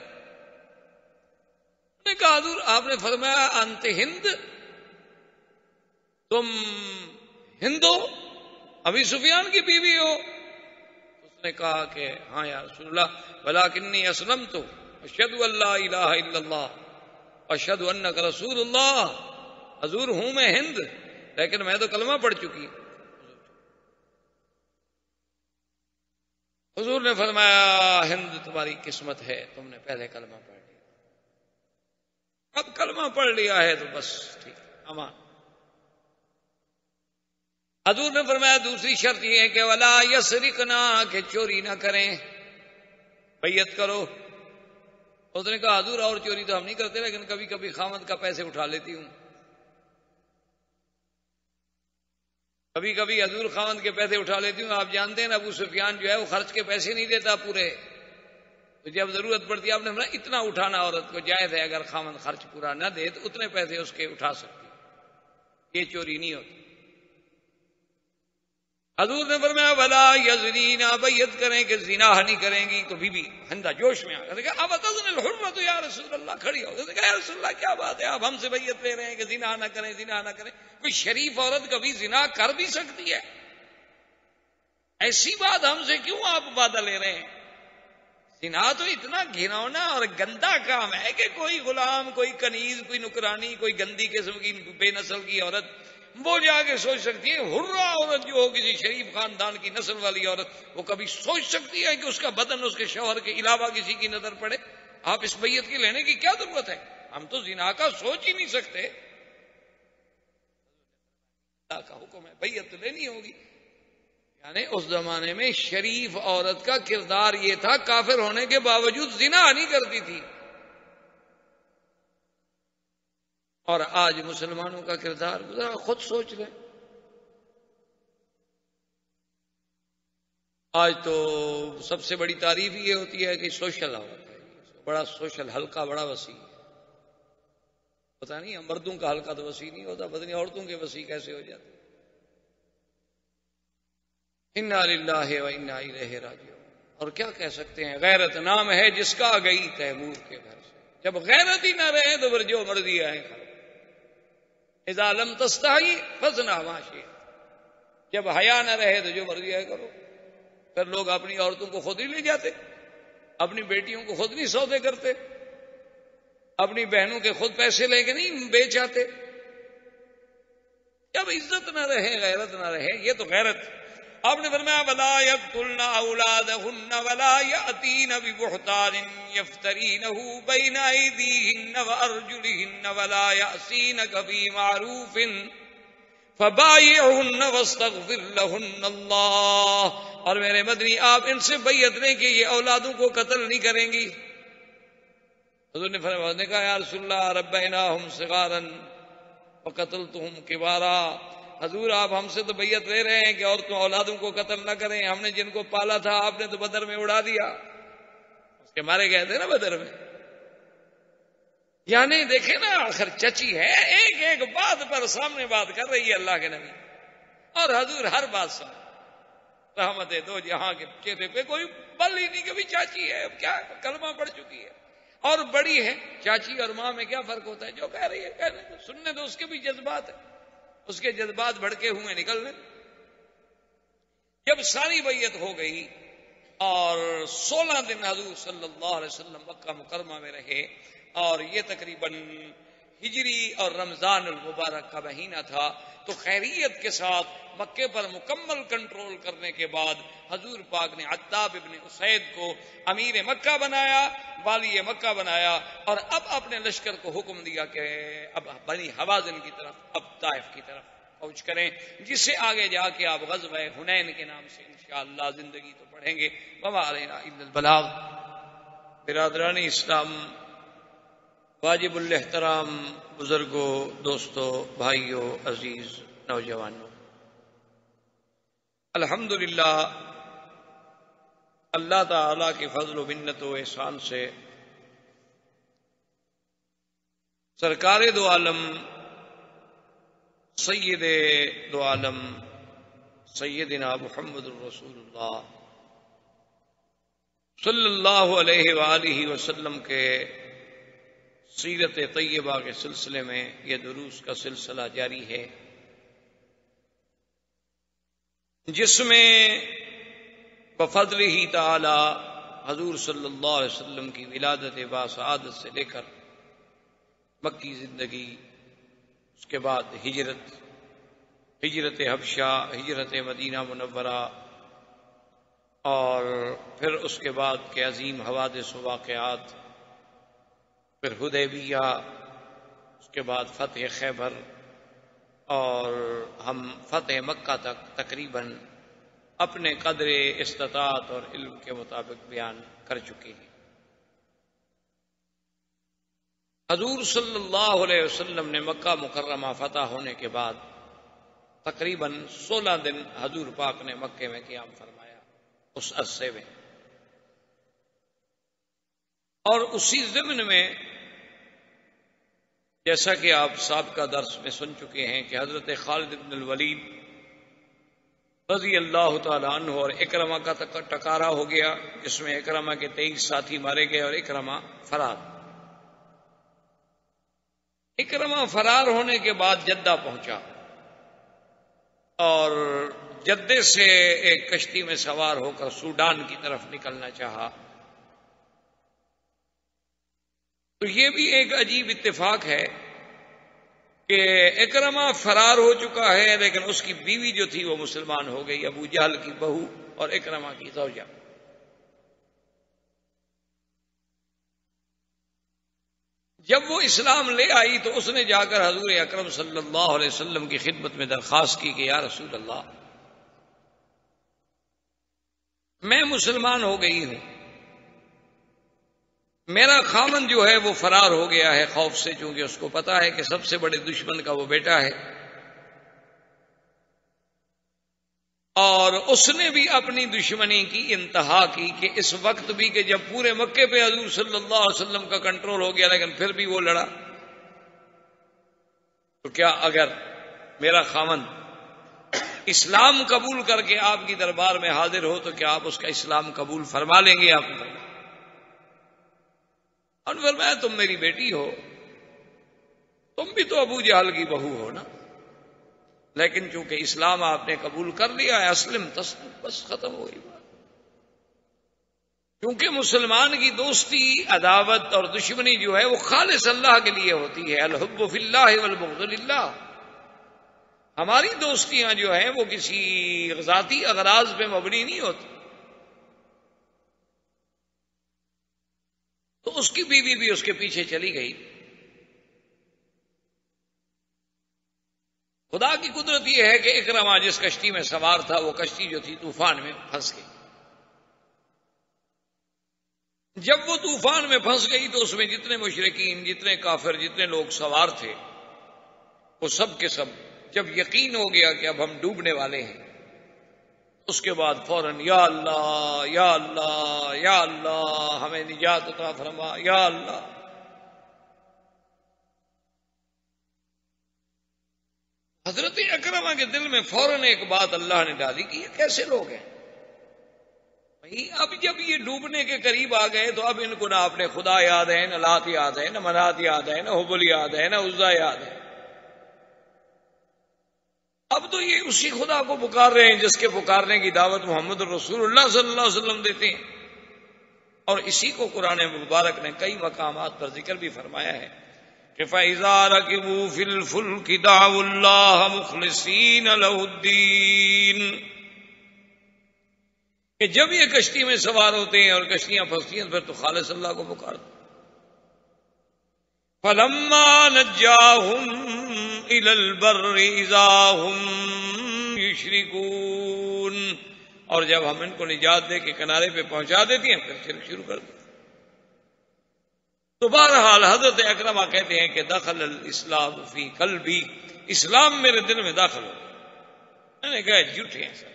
نے کہا حضور آپ نے فرمایا انت ہند، تم ہندو ابی سفیان کی بیوی ہو؟ اس نے کہا کہ ہاں یا رسول اللہ ولکنی اسلمت اشہد ان لا الہ الا اللہ اشہد انک رسول اللہ، حضور ہوں میں ہند لیکن میں تو کلمہ پڑھ چکی۔ حضور نے فرمایا ہند تمہاری قسمت ہے، تم نے پہلے کلمہ پڑھ لیا، اب کلمہ پڑھ لیا ہے تو بس ٹھیک امان۔ حضور نے فرمایا دوسری شرط یہ ہے کہ ولا یسرقنا، کہ چوری نہ کریں، بیعت کرو۔ اس نے کہا حضور اور چوری تو ہم نہیں کرتے لیکن کبھی کبھی خامد کا پیسے اٹھا لیتی ہوں، کبھی کبھی حضور خامد کے پیسے اٹھا لیتی ہوں۔ آپ جانتے ہیں نا ابو سفیان جو ہے وہ خرچ کے پیسے نہیں دیتا پورے، تو جب ضرورت پڑتی ہے آپ نے فرمایا اتنا اٹھانا عورت کو جائز ہے، اگر خامد خرچ پورا نہ دے تو اتنے پیسے اس کے اٹھا سکتی، یہ چوری نہیں ہوتی۔ حضور نے فرمایا ولا یزنین، بیعت کریں کہ زنا نہیں کریں گی۔ تو بی بی ہندا جوش میں آ گیا، اب تزن الحرمۃ یا رسول اللہ، کھڑی ہو گئی، یا رسول اللہ کیا بات ہے، آپ ہم سے بیعت لے رہے ہیں کہ زنا نہ کریں، زنا نہ کریں؟ کوئی شریف عورت کبھی زنا کر بھی سکتی ہے؟ ایسی بات ہم سے کیوں آپ وعدہ لے رہے ہیں؟ زنا تو اتنا گھنونا اور گندا کام ہے کہ کوئی غلام، کوئی کنیز، کوئی نکرانی، کوئی گندی قسم کی بے نسل کی عورت وہ جا کے سوچ سکتی ہے؟ حرہ عورت جو ہو کسی شریف خاندان کی نسل والی عورت، وہ کبھی سوچ سکتی ہے کہ اس کا بدن اس کے شوہر کے علاوہ کسی کی نظر پڑے؟ آپ اس بیعت کی لینے کی کیا ضرورت ہے؟ ہم تو زنا کا سوچ ہی نہیں سکتے۔ اللہ کا حکم ہے بیعت لینی ہوگی۔ یعنی اس زمانے میں شریف عورت کا کردار یہ تھا، کافر ہونے کے باوجود زنا نہیں کرتی تھی، اور آج مسلمانوں کا کردار ذرا خود سوچ لیں۔ آج تو سب سے بڑی تعریف یہ ہوتی ہے کہ سوشل عورت ہے، بڑا سوشل حلقہ بڑا وسیع ہے۔ پتہ نہیں مردوں کا حلقہ تو وسیع نہیں ہوتا، پتہ نہیں عورتوں کے وسیع کیسے ہو جاتے۔ انا للہ و انا الیہ راجعون۔ اور کیا کہہ سکتے ہیں، غیرت نام ہے جس کا گئی تیمور کے گھر سے۔ جب غیرت ہی نہ رہے تو پھر جو مرضی آئے کھا، اذا لم تستحی فاصنع ما شئت۔ جب حیا نہ رہے تو جو مرضی ہے کرو. پھر لوگ اپنی عورتوں کو خود ہی لے جاتے, اپنی بیٹیوں کو خود نہیں سودے کرتے, اپنی بہنوں کے خود پیسے لے کے نہیں بیچ آتے. جب عزت نہ رہے, غیرت نہ رہے, یہ تو غیرت. آپ نے فرمایا ولا یقتلن اولادہن ولا یأتین ببہتان یفترینہ بین ایدیہن وارجلہن ولا یأسینک فی معروف فبایعہن واستغفر لہن اللہ. اور میرے مدنی آپ ان سے بیعت لیں کہ یہ اولادوں کو قتل نہیں کریں گی. حضور نے کہا یا رسول اللہ ربیناہم صغارا وقتلتہم کبارا. حضور آپ ہم سے تو بیعت لے رہے ہیں کہ عورتوں اولادوں کو قتل نہ کریں, ہم نے جن کو پالا تھا آپ نے تو بدر میں اڑا دیا, اس کے مارے گئے تھے نا بدر میں. یعنی دیکھیں نا, آخر چچی ہے, ایک ایک بات پر سامنے بات کر رہی ہے اللہ کے نبی, اور حضور ہر بات سن. رحمت دو جہاں کے چہرے پہ کوئی بل ہی نہیں کہ بھی چاچی ہے, کیا کلمہ پڑھ چکی ہے اور بڑی ہے. چاچی اور ماں میں کیا فرق ہوتا ہے؟ جو کہہ رہی ہے کہنے دو, سننے دو, اس کے بھی جذبات ہیں, اس کے جذبات بھڑکے ہوئے نکلنے. جب ساری بیعت ہو گئی اور 16 دن حضور صلی اللہ علیہ وسلم مکہ مکرمہ میں رہے, اور یہ تقریباً ہجری اور رمضان المبارک کا مہینہ تھا, تو خیریت کے ساتھ مکے پر مکمل کنٹرول کرنے کے بعد حضور پاک نے عتاب ابن اسید کو امیر مکہ بنایا, والی مکہ بنایا, اور اب اپنے لشکر کو حکم دیا کہ اب بنی حوازن کی طرف, اب طائف کی طرف پہنچ کریں, جس سے آگے جا کے آپ غزوہ حنین کے نام سے انشاءاللہ زندگی تو پڑھیں گے. وما علینا الا البلاغ. برادران اسلام, واجب الاحترام بزرگوں, دوستوں, بھائیوں, عزیز نوجوانوں, الحمدللہ اللہ تعالی کی فضل و منت و احسان سے سرکار دو عالم سید دو عالم سیدنا محمد الرسول اللہ صلی اللہ علیہ وآلہ وسلم کے سیرت طیبہ کے سلسلے میں یہ دروس کا سلسلہ جاری ہے, جس میں بفضلہ تعالی حضور صلی اللہ علیہ وسلم کی ولادت باسعادت سے لے کر مکی زندگی, اس کے بعد ہجرت حبشہ, ہجرت مدینہ منورہ, اور پھر اس کے بعد کے عظیم حوادث و واقعات, پھر حدیبیہ, اس کے بعد فتح خیبر, اور ہم فتح مکہ تک تقریباً اپنے قدر استطاعت اور علم کے مطابق بیان کر چکے ہیں. حضور صلی اللہ علیہ وسلم نے مکہ مکرمہ فتح ہونے کے بعد تقریباً 16 دن حضور پاک نے مکے میں قیام فرمایا اس عرصے میں, اور اسی ضمن میں جیسا کہ آپ سابقہ درس میں سن چکے ہیں کہ حضرت خالد بن الولید رضی اللہ تعالی عنہ اور اکرمہ کا ٹکارا ہو گیا, جس میں اکرمہ کے 23 ساتھی مارے گئے اور اکرمہ فرار. اکرمہ فرار ہونے کے بعد جدہ پہنچا, اور جدے سے ایک کشتی میں سوار ہو کر سوڈان کی طرف نکلنا چاہا. تو یہ بھی ایک عجیب اتفاق ہے کہ اکرمہ فرار ہو چکا ہے, لیکن اس کی بیوی جو تھی وہ مسلمان ہو گئی, ابو جہل کی بہو اور اکرمہ کی زوجہ. جب وہ اسلام لے آئی تو اس نے جا کر حضور اکرم صلی اللہ علیہ وسلم کی خدمت میں درخواست کی کہ یا رسول اللہ, میں مسلمان ہو گئی ہوں, میرا خامن جو ہے وہ فرار ہو گیا ہے خوف سے, چونکہ اس کو پتا ہے کہ سب سے بڑے دشمن کا وہ بیٹا ہے, اور اس نے بھی اپنی دشمنی کی انتہا کی کہ اس وقت بھی کہ جب پورے مکے پہ حضور صلی اللہ علیہ وسلم کا کنٹرول ہو گیا لیکن پھر بھی وہ لڑا. تو کیا اگر میرا خامن اسلام قبول کر کے آپ کی دربار میں حاضر ہو تو کیا آپ اس کا اسلام قبول فرما لیں گے؟ آپ نے فرمایا تم میری بیٹی ہو, تم بھی تو ابو جہل کی بہو ہو نا, لیکن چونکہ اسلام آپ نے قبول کر لیا ہے، اسلم تسلم، بس ختم ہو گئی بات۔ کیونکہ مسلمان کی دوستی، عداوت اور دشمنی جو ہے وہ خالص اللہ کے لیے ہوتی ہے، الحب فی اللہ والبغض للہ۔ ہماری دوستیاں جو ہیں وہ کسی ذاتی اغراض پہ مبنی نہیں ہوتی۔ تو اس کی بیوی بھی اس کے پیچھے چلی گئی۔ خدا کی قدرت یہ ہے کہ اکرمہ جس کشتی میں سوار تھا وہ کشتی جو تھی طوفان میں پھنس گئی۔ جب وہ طوفان میں پھنس گئی تو اس میں جتنے مشرکین، جتنے کافر، جتنے لوگ سوار تھے وہ سب کے سب جب یقین ہو گیا کہ اب ہم ڈوبنے والے ہیں، اس کے بعد فوراً یا اللہ یا اللہ یا اللہ ہمیں نجات عطا فرما یا اللہ۔ حضرت اکرمہ کے دل میں فوراً ایک بات اللہ نے ڈالی کہ یہ کیسے لوگ ہیں بھائی، اب جب یہ ڈوبنے کے قریب آ گئے تو اب ان کو نہ اپنے خدا یاد ہے، نہ لات یاد ہے، نہ منات یاد ہے، نہ حبل یاد ہے، نہ عزا یاد ہے۔ اب تو یہ اسی خدا کو پکار رہے ہیں جس کے پکارنے کی دعوت محمد رسول اللہ صلی اللہ علیہ وسلم دیتے ہیں، اور اسی کو قرآن مبارک نے کئی مقامات پر ذکر بھی فرمایا ہے کہ فَإِذَا رَكِبُوا فِي الْفُلْكِ دَعَوُا اللَّهَ مُخْلِصِينَ لَهُ الدِّينَ، کہ جب یہ کشتی میں سوار ہوتے ہیں اور کشتیاں پھنستی ہیں پھر تو خالص اللہ کو پکارتے۔ فَلَمَّا نَجَّاهُمْ إِلَى الْبَرِّ إِذَا هُمْ يُشْرِكُونَ، اور جب ہم ان کو نجات دے کے کنارے پہ پہنچا دیتی ہیں پھر شرک شروع کر دیتے۔ تو بہرحال حضرت اکرمہ کہتے ہیں کہ دخل الاسلام فی قلبی، اسلام میرے دل میں داخل ہو۔ میں نے کہا جھوٹے ہیں سر،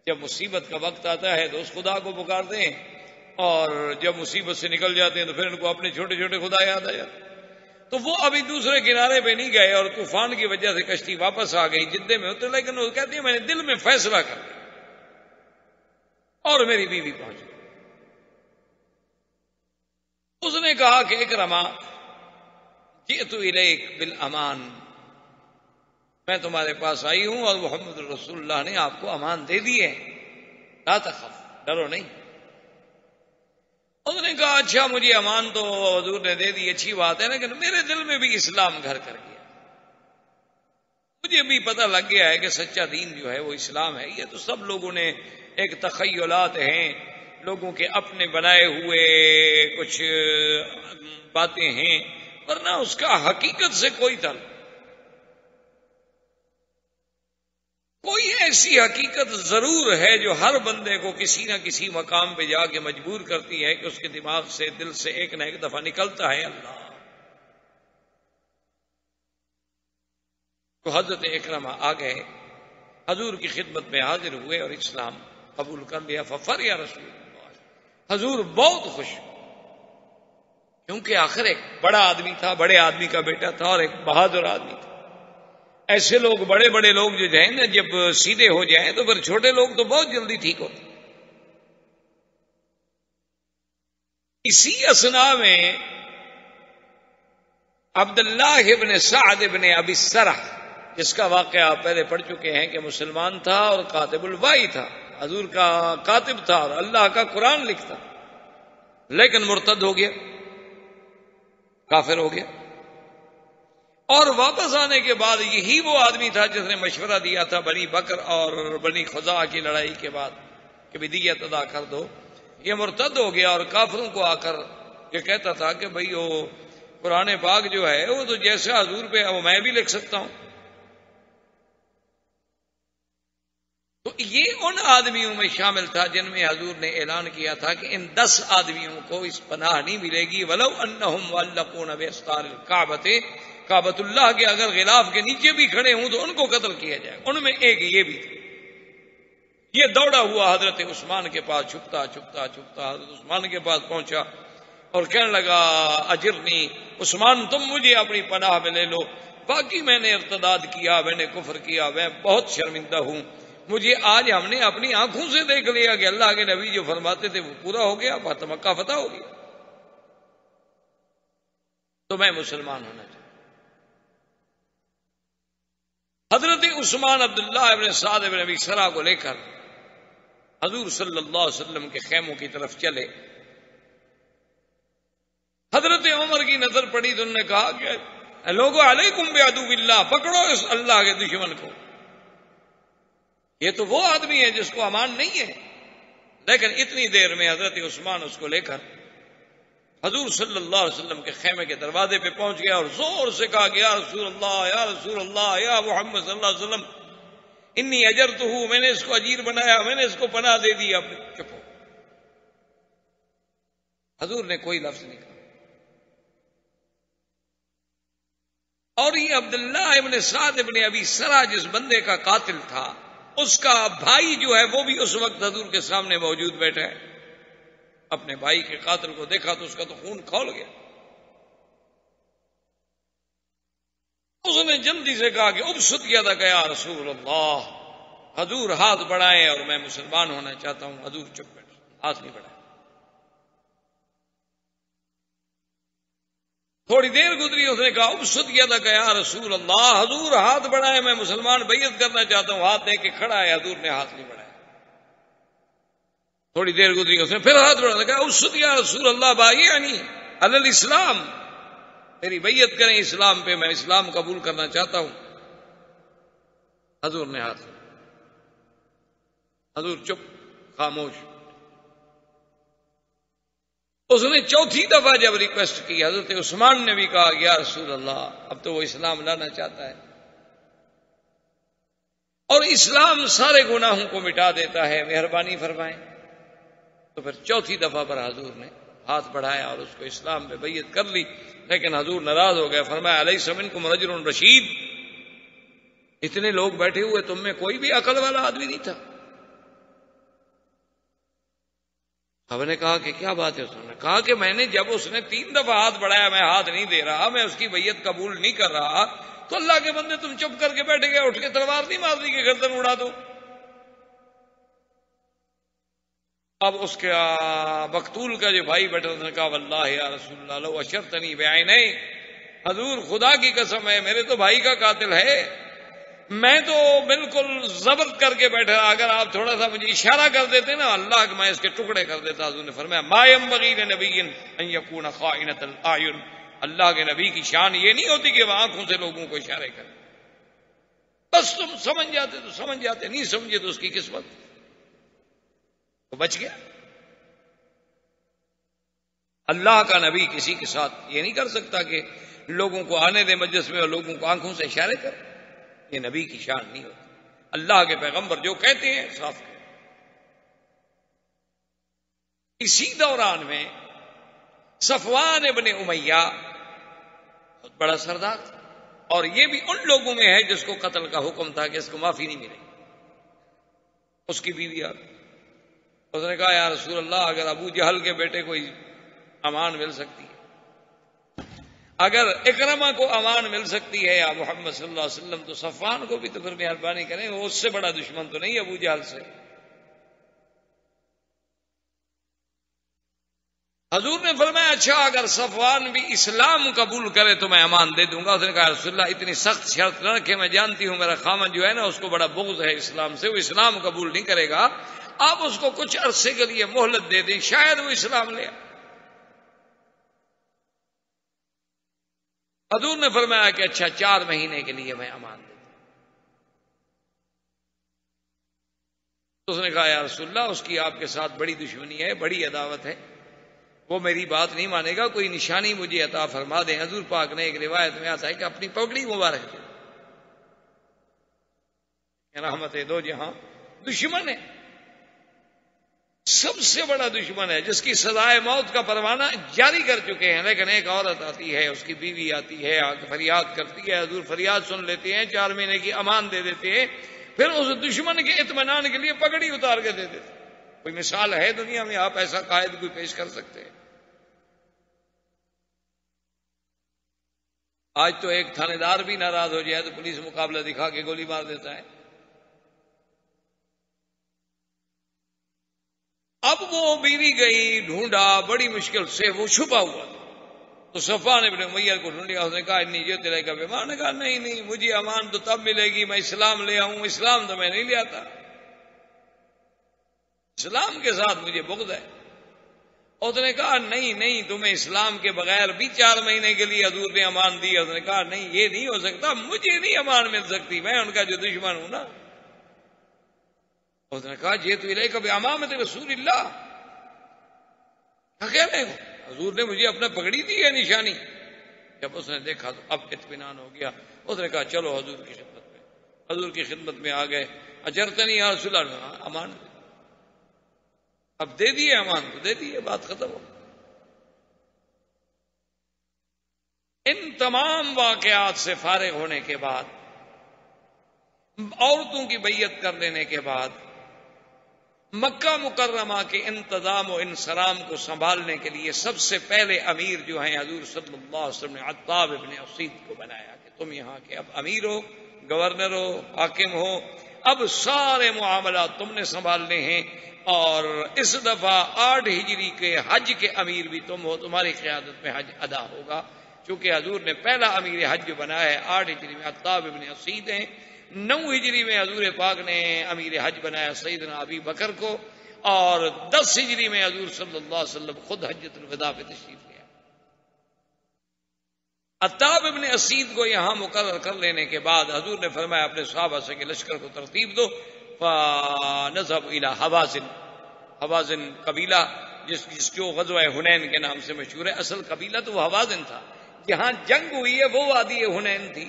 جب مصیبت کا وقت آتا ہے تو اس خدا کو پکارتے ہیں، اور جب مصیبت سے نکل جاتے ہیں تو پھر ان کو اپنے چھوٹے چھوٹے خدا یاد آ جاتے۔ تو وہ ابھی دوسرے کنارے پہ نہیں گئے اور طوفان کی وجہ سے کشتی واپس آ گئی، جدے میں ہوتے، لیکن وہ کہتے ہیں میں نے دل میں فیصلہ کر لیا اور میری بیوی پہنچ گئی۔ اس نے کہا کہ اکرمہ جئت الیک بالامان، میں تمہارے پاس آئی ہوں اور محمد رسول اللہ نے آپ کو امان دے دی ہے، لا تخف، ڈرو نہیں۔ اس نے کہا اچھا مجھے امان تو حضور نے دے دی، اچھی بات ہے، لیکن میرے دل میں بھی اسلام گھر کر گیا، مجھے بھی پتہ لگ گیا ہے کہ سچا دین جو ہے وہ اسلام ہے۔ یہ تو سب لوگوں نے ایک تخیلات ہیں، لوگوں کے اپنے بنائے ہوئے کچھ باتیں ہیں، ورنہ اس کا حقیقت سے کوئی تعلق۔ کوئی ایسی حقیقت ضرور ہے جو ہر بندے کو کسی نہ کسی مقام پہ جا کے مجبور کرتی ہے کہ اس کے دماغ سے، دل سے ایک نہ ایک دفعہ نکلتا ہے اللہ۔ تو حضرت اکرمہ آ گئے، حضور کی خدمت میں حاضر ہوئے اور اسلام قبول کر لیا۔ ففرح رسول اللہ، حضور بہت خوش، کیونکہ آخر ایک بڑا آدمی تھا، بڑے آدمی کا بیٹا تھا اور ایک بہادر آدمی تھا۔ ایسے لوگ، بڑے بڑے لوگ جو ہیں نا، جب سیدھے ہو جائیں تو پھر چھوٹے لوگ تو بہت جلدی ٹھیک ہوتے۔ اسی اثنا میں عبداللہ ابن سعد ابن ابی السرح، جس کا واقعہ آپ پہلے پڑھ چکے ہیں کہ مسلمان تھا اور کاتب الوحی تھا، حضور کا کاتب تھا اور اللہ کا قرآن لکھتا، لیکن مرتد ہو گیا، کافر ہو گیا، اور واپس آنے کے بعد یہی وہ آدمی تھا جس نے مشورہ دیا تھا بنی بکر اور بنی خزاعہ کی لڑائی کے بعد کہ بدیت ادا کر دو۔ یہ مرتد ہو گیا اور کافروں کو آ کر یہ کہتا تھا کہ بھئی وہ قرآن پاک جو ہے وہ تو جیسے حضور پہ وہ میں بھی لکھ سکتا ہوں۔ تو یہ ان آدمیوں میں شامل تھا جن میں حضور نے اعلان کیا تھا کہ ان 10 آدمیوں کو اس پناہ نہیں ملے گی، وَلَوْ أَنَّهُمْ مُعَلَّقُونَ بِأَسْطَارِ الْكَعْبَةِ، کعبۃ اللہ کے اگر غلاف کے نیچے بھی کھڑے ہوں تو ان کو قتل کیا جائے۔ ان میں ایک یہ بھی تھا۔ یہ دوڑا ہوا حضرت عثمان کے پاس، چھپتا چھپتا چھپتا حضرت عثمان کے پاس پہنچا اور کہنے لگا اجرنی، عثمان تم مجھے اپنی پناہ میں لے لو، باقی میں نے ارتداد کیا، میں نے کفر کیا، میں بہت شرمندہ ہوں، مجھے آج ہم نے اپنی آنکھوں سے دیکھ لیا کہ اللہ کے نبی جو فرماتے تھے وہ پورا ہو گیا، مکہ فتح ہو گیا، تو میں مسلمان ہونا چاہتا۔ حضرت عثمان عبداللہ ابن سعد ابن ابی سرا کو لے کر حضور صلی اللہ علیہ وسلم کے خیموں کی طرف چلے. حضرت عمر کی نظر پڑی تو انہوں نے کہا کہ لوگو علیکم بعدو اللہ، پکڑو اس اللہ کے دشمن کو. یہ تو وہ آدمی ہے جس کو امان نہیں ہے. لیکن اتنی دیر میں حضرت عثمان اس کو لے کر حضور صلی اللہ علیہ وسلم کے خیمے کے دروازے پہ پہنچ گیا اور زور سے کہا کہ یا رسول اللہ، یا رسول اللہ، یا محمد صلی اللہ علیہ وسلم، انی اجرتہ، میں نے اس کو اجیر بنایا، میں نے اس کو پناہ دے دی. اب چپ ہو. حضور نے کوئی لفظ نہیں کہا. اور یہ عبداللہ ابن سعد ابن ابی سرا جس بندے کا قاتل تھا، اس کا بھائی جو ہے وہ بھی اس وقت حضور کے سامنے موجود بیٹھا ہے. اپنے بھائی کے قاتل کو دیکھا تو اس کا تو خون کھول گیا. اس نے جلدی سے کہا کہ ابسط یدک یا رسول اللہ، حضور ہاتھ بڑھائیں اور میں مسلمان ہونا چاہتا ہوں. حضور چپ بیٹھے، ہاتھ نہیں بڑھائے. تھوڑی دیر گزری، اس نے کہا ابسط یدک یا رسول اللہ، حضور ہاتھ بڑھائے، میں مسلمان بیعت کرنا چاہتا ہوں. ہاتھ دے کے کھڑا ہے، حضور نے ہاتھ نہیں بڑھایا. تھوڑی دیر گزری، اس نے پھر ہاتھ بڑھا. کہا ابسط یا رسول اللہ بایعنی علی الاسلام، میری بیعت کریں اسلام پہ، میں اسلام قبول کرنا چاہتا ہوں. حضور نے ہاتھ، حضور چپ، خاموش. اس نے چوتھی دفعہ جب ریکویسٹ کی، حضرت عثمان نے بھی کہا کہ یا رسول اللہ، اب تو وہ اسلام لانا چاہتا ہے اور اسلام سارے گناہوں کو مٹا دیتا ہے، مہربانی فرمائیں. تو پھر چوتھی دفعہ پر حضور نے ہاتھ بڑھایا اور اس کو اسلام پہ بیعت کر لی. لیکن حضور ناراض ہو گئے. فرمایا الیس منکم رجل رشید، اتنے لوگ بیٹھے ہوئے، تم میں کوئی بھی عقل والا آدمی نہیں تھا؟ اب نے کہا کہ کیا بات ہے؟ اس نے کہا کہ میں نے جب اس نے 3 دفعہ ہاتھ بڑھایا، میں ہاتھ نہیں دے رہا، میں اس کی بیعت قبول نہیں کر رہا، تو اللہ کے بندے تم چپ کر کے بیٹھ گئے، اٹھ کے تلوار نہیں مار دی کہ گردن اڑا دو. اب اس کے مقتول کا جو بھائی بیٹھا، اس نے کہا واللہ یا رسول اللہ لو اشرتنی بعینی، حضور خدا کی قسم ہے، میرے تو بھائی کا قاتل ہے، میں تو بالکل ضبط کر کے بیٹھا، اگر آپ تھوڑا سا مجھے اشارہ کر دیتے نا اللہ کہ میں اس کے ٹکڑے کر دیتا. حضور نے فرمایا ما ينبغي لنبي ان يكون خائنة الاعین، اللہ کے نبی کی شان یہ نہیں ہوتی کہ وہ آنکھوں سے لوگوں کو اشارے کرے. بس تم سمجھ جاتے تو سمجھ جاتے، نہیں سمجھے تو اس کی قسمت، تو بچ گیا. اللہ کا نبی کسی کے ساتھ یہ نہیں کر سکتا کہ لوگوں کو آنے دے مجلس میں اور لوگوں کو آنکھوں سے اشارے کر. یہ نبی کی شان نہیں ہوتی. اللہ کے پیغمبر جو کہتے ہیں صاف کہتے. اسی دوران میں صفوان ابن امیہ بہت بڑا سردار تھا، اور یہ بھی ان لوگوں میں ہے جس کو قتل کا حکم تھا کہ اس کو معافی نہیں ملے. اس کی بیوی آ گئی، اس نے کہا یا رسول اللہ، اگر ابو جہل کے بیٹے کو امان مل سکتی ہے، اگر اکرمہ کو امان مل سکتی ہے یا محمد صلی اللہ علیہ وسلم، تو صفوان کو بھی تو پھر مہربانی کریں، وہ اس سے بڑا دشمن تو نہیں ابو جہل سے. حضور نے فرمایا اچھا اگر صفوان بھی اسلام قبول کرے تو میں امان دے دوں گا. اس نے کہا رسول اللہ اتنی سخت شرط نہ رکھے، میں جانتی ہوں میرا خامن جو ہے نا اس کو بڑا بغض ہے اسلام سے، وہ اسلام قبول نہیں کرے گا، آپ اس کو کچھ عرصے کے لیے مہلت دے دیں، شاید وہ اسلام لے. حضور نے فرمایا کہ اچھا 4 مہینے کے لیے میں امان دے دوں. تو اس نے کہا یا رسول اللہ اس کی آپ کے ساتھ بڑی دشمنی ہے، بڑی عداوت ہے، وہ میری بات نہیں مانے گا، کوئی نشانی مجھے عطا فرما دیں. حضور پاک نے ایک روایت میں آتا ہے کہ اپنی پگڑی مبارک دے، رحمت دو جہاں. دشمن ہے، سب سے بڑا دشمن ہے، جس کی سزائے موت کا پروانہ جاری کر چکے ہیں. لیکن ایک عورت آتی ہے، اس کی بیوی آتی ہے، فریاد کرتی ہے، حضور فریاد سن لیتے ہیں، 4 مہینے کی امان دے دیتے ہیں، پھر اس دشمن کے اطمینان کے لیے پگڑی اتار کے دے دیتے. کوئی مثال ہے دنیا میں آپ ایسا قائد کوئی پیش کر سکتے ہیں؟ آج تو ایک تھانے دار بھی ناراض ہو جائے تو پولیس مقابلہ دکھا کے گولی مار دیتا ہے. اب وہ بیوی گئی، ڈھونڈا، بڑی مشکل سے وہ چھپا ہوا تھا. تو صفوان ابن امیہ کو ڈھونڈیا، اس نے کہا انی جئت الیک بما، نے کہا نہیں مجھے امان تو تب ملے گی میں اسلام لے آؤں، اسلام تو میں نہیں لے آتا، اسلام کے ساتھ مجھے بغض ہے۔ اس نے کہا نہیں تمہیں اسلام کے بغیر بھی 4 مہینے کے لیے حضور نے امان دی۔ اس نے کہا نہیں یہ نہیں ہو سکتا، مجھے نہیں امان مل سکتی، میں ان کا جو دشمن ہوں نا۔ اس نے کہا جئت الیک بامامۃ رسول اللہ، کیا کہہ رہے ہو؟ حضور نے مجھے اپنا پگڑی دی ہے نشانی۔ جب اس نے دیکھا تو اب اطمینان ہو گیا۔ اس نے کہا چلو حضور کی خدمت میں، حضور کی خدمت میں آ گئے۔ اجرتنی یا رسول اللہ، امان اب دے دیے، امان تو دے دیے، بات ختم ہو۔ ان تمام واقعات سے فارغ ہونے کے بعد، عورتوں کی بیعت کر لینے کے بعد، مکہ مکرمہ کے انتظام و انصرام کو سنبھالنے کے لیے سب سے پہلے امیر جو ہیں حضور صلی اللہ علیہ وسلم نے عتاب ابن اسید کو بنایا کہ تم یہاں کے اب امیر ہو، گورنر ہو، حاکم ہو، اب سارے معاملات تم نے سنبھالنے ہیں، اور اس دفعہ 8 ہجری کے حج کے امیر بھی تم ہو، تمہاری قیادت میں حج ادا ہوگا، چونکہ حضور نے پہلا امیر حج جو بنایا ہے 8 ہجری میں عتاب ابن اسید ہیں۔ 9 ہجری میں حضور پاک نے امیر حج بنایا سیدنا ابی بکر کو، اور 10 ہجری میں حضور صلی اللہ علیہ وسلم خود حجۃ الوداع پہ تشریف لے آئے۔ عتاب ابن اسید کو یہاں مقرر کر لینے کے بعد حضور نے فرمایا اپنے صحابہ سے کہ لشکر کو ترتیب دو، فنذهب الى حوازن، حوازن قبیلہ جس کو غزوہ حنین کے نام سے مشہور ہے، اصل قبیلہ تو وہ حوازن تھا، جہاں جنگ ہوئی ہے وہ وادی حنین تھی،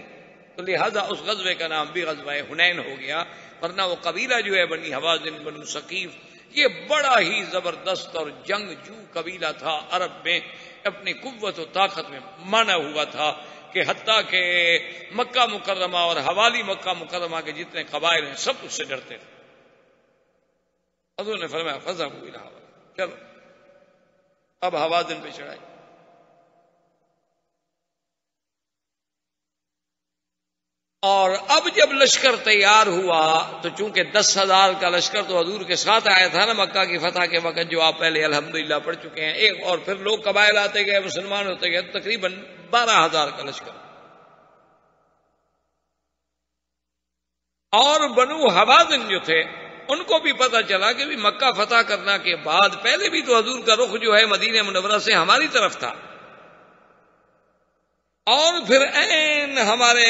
تو لہذا اس غزوے کا نام بھی غزوہ حنین ہو گیا، ورنہ وہ قبیلہ جو ہے بنی حوازن بنو ثقیف، یہ بڑا ہی زبردست اور جنگجو قبیلہ تھا، عرب میں اپنی قوت و طاقت میں مانا ہوا تھا، کہ حتیٰ کہ مکہ مکرمہ اور حوالی مکہ مکرمہ کے جتنے قبائل ہیں سب اس سے ڈرتے تھے۔ حضور نے فرمایا فذهبوا الى حوازن، چلو اب حوازن پہ چڑھائے۔ اور اب جب لشکر تیار ہوا تو چونکہ 10,000 کا لشکر تو حضور کے ساتھ آیا تھا نا مکہ کی فتح کے وقت، جو آپ پہلے الحمدللہ پڑھ چکے ہیں، ایک اور پھر لوگ قبائل آتے گئے، مسلمان ہوتے گئے، تقریباً 12,000 کا لشکر۔ اور بنو حوازن جو تھے ان کو بھی پتہ چلا کہ بھی مکہ فتح کرنا کے بعد پہلے بھی تو حضور کا رخ جو ہے مدینہ منورہ سے ہماری طرف تھا، اور پھر عین ہمارے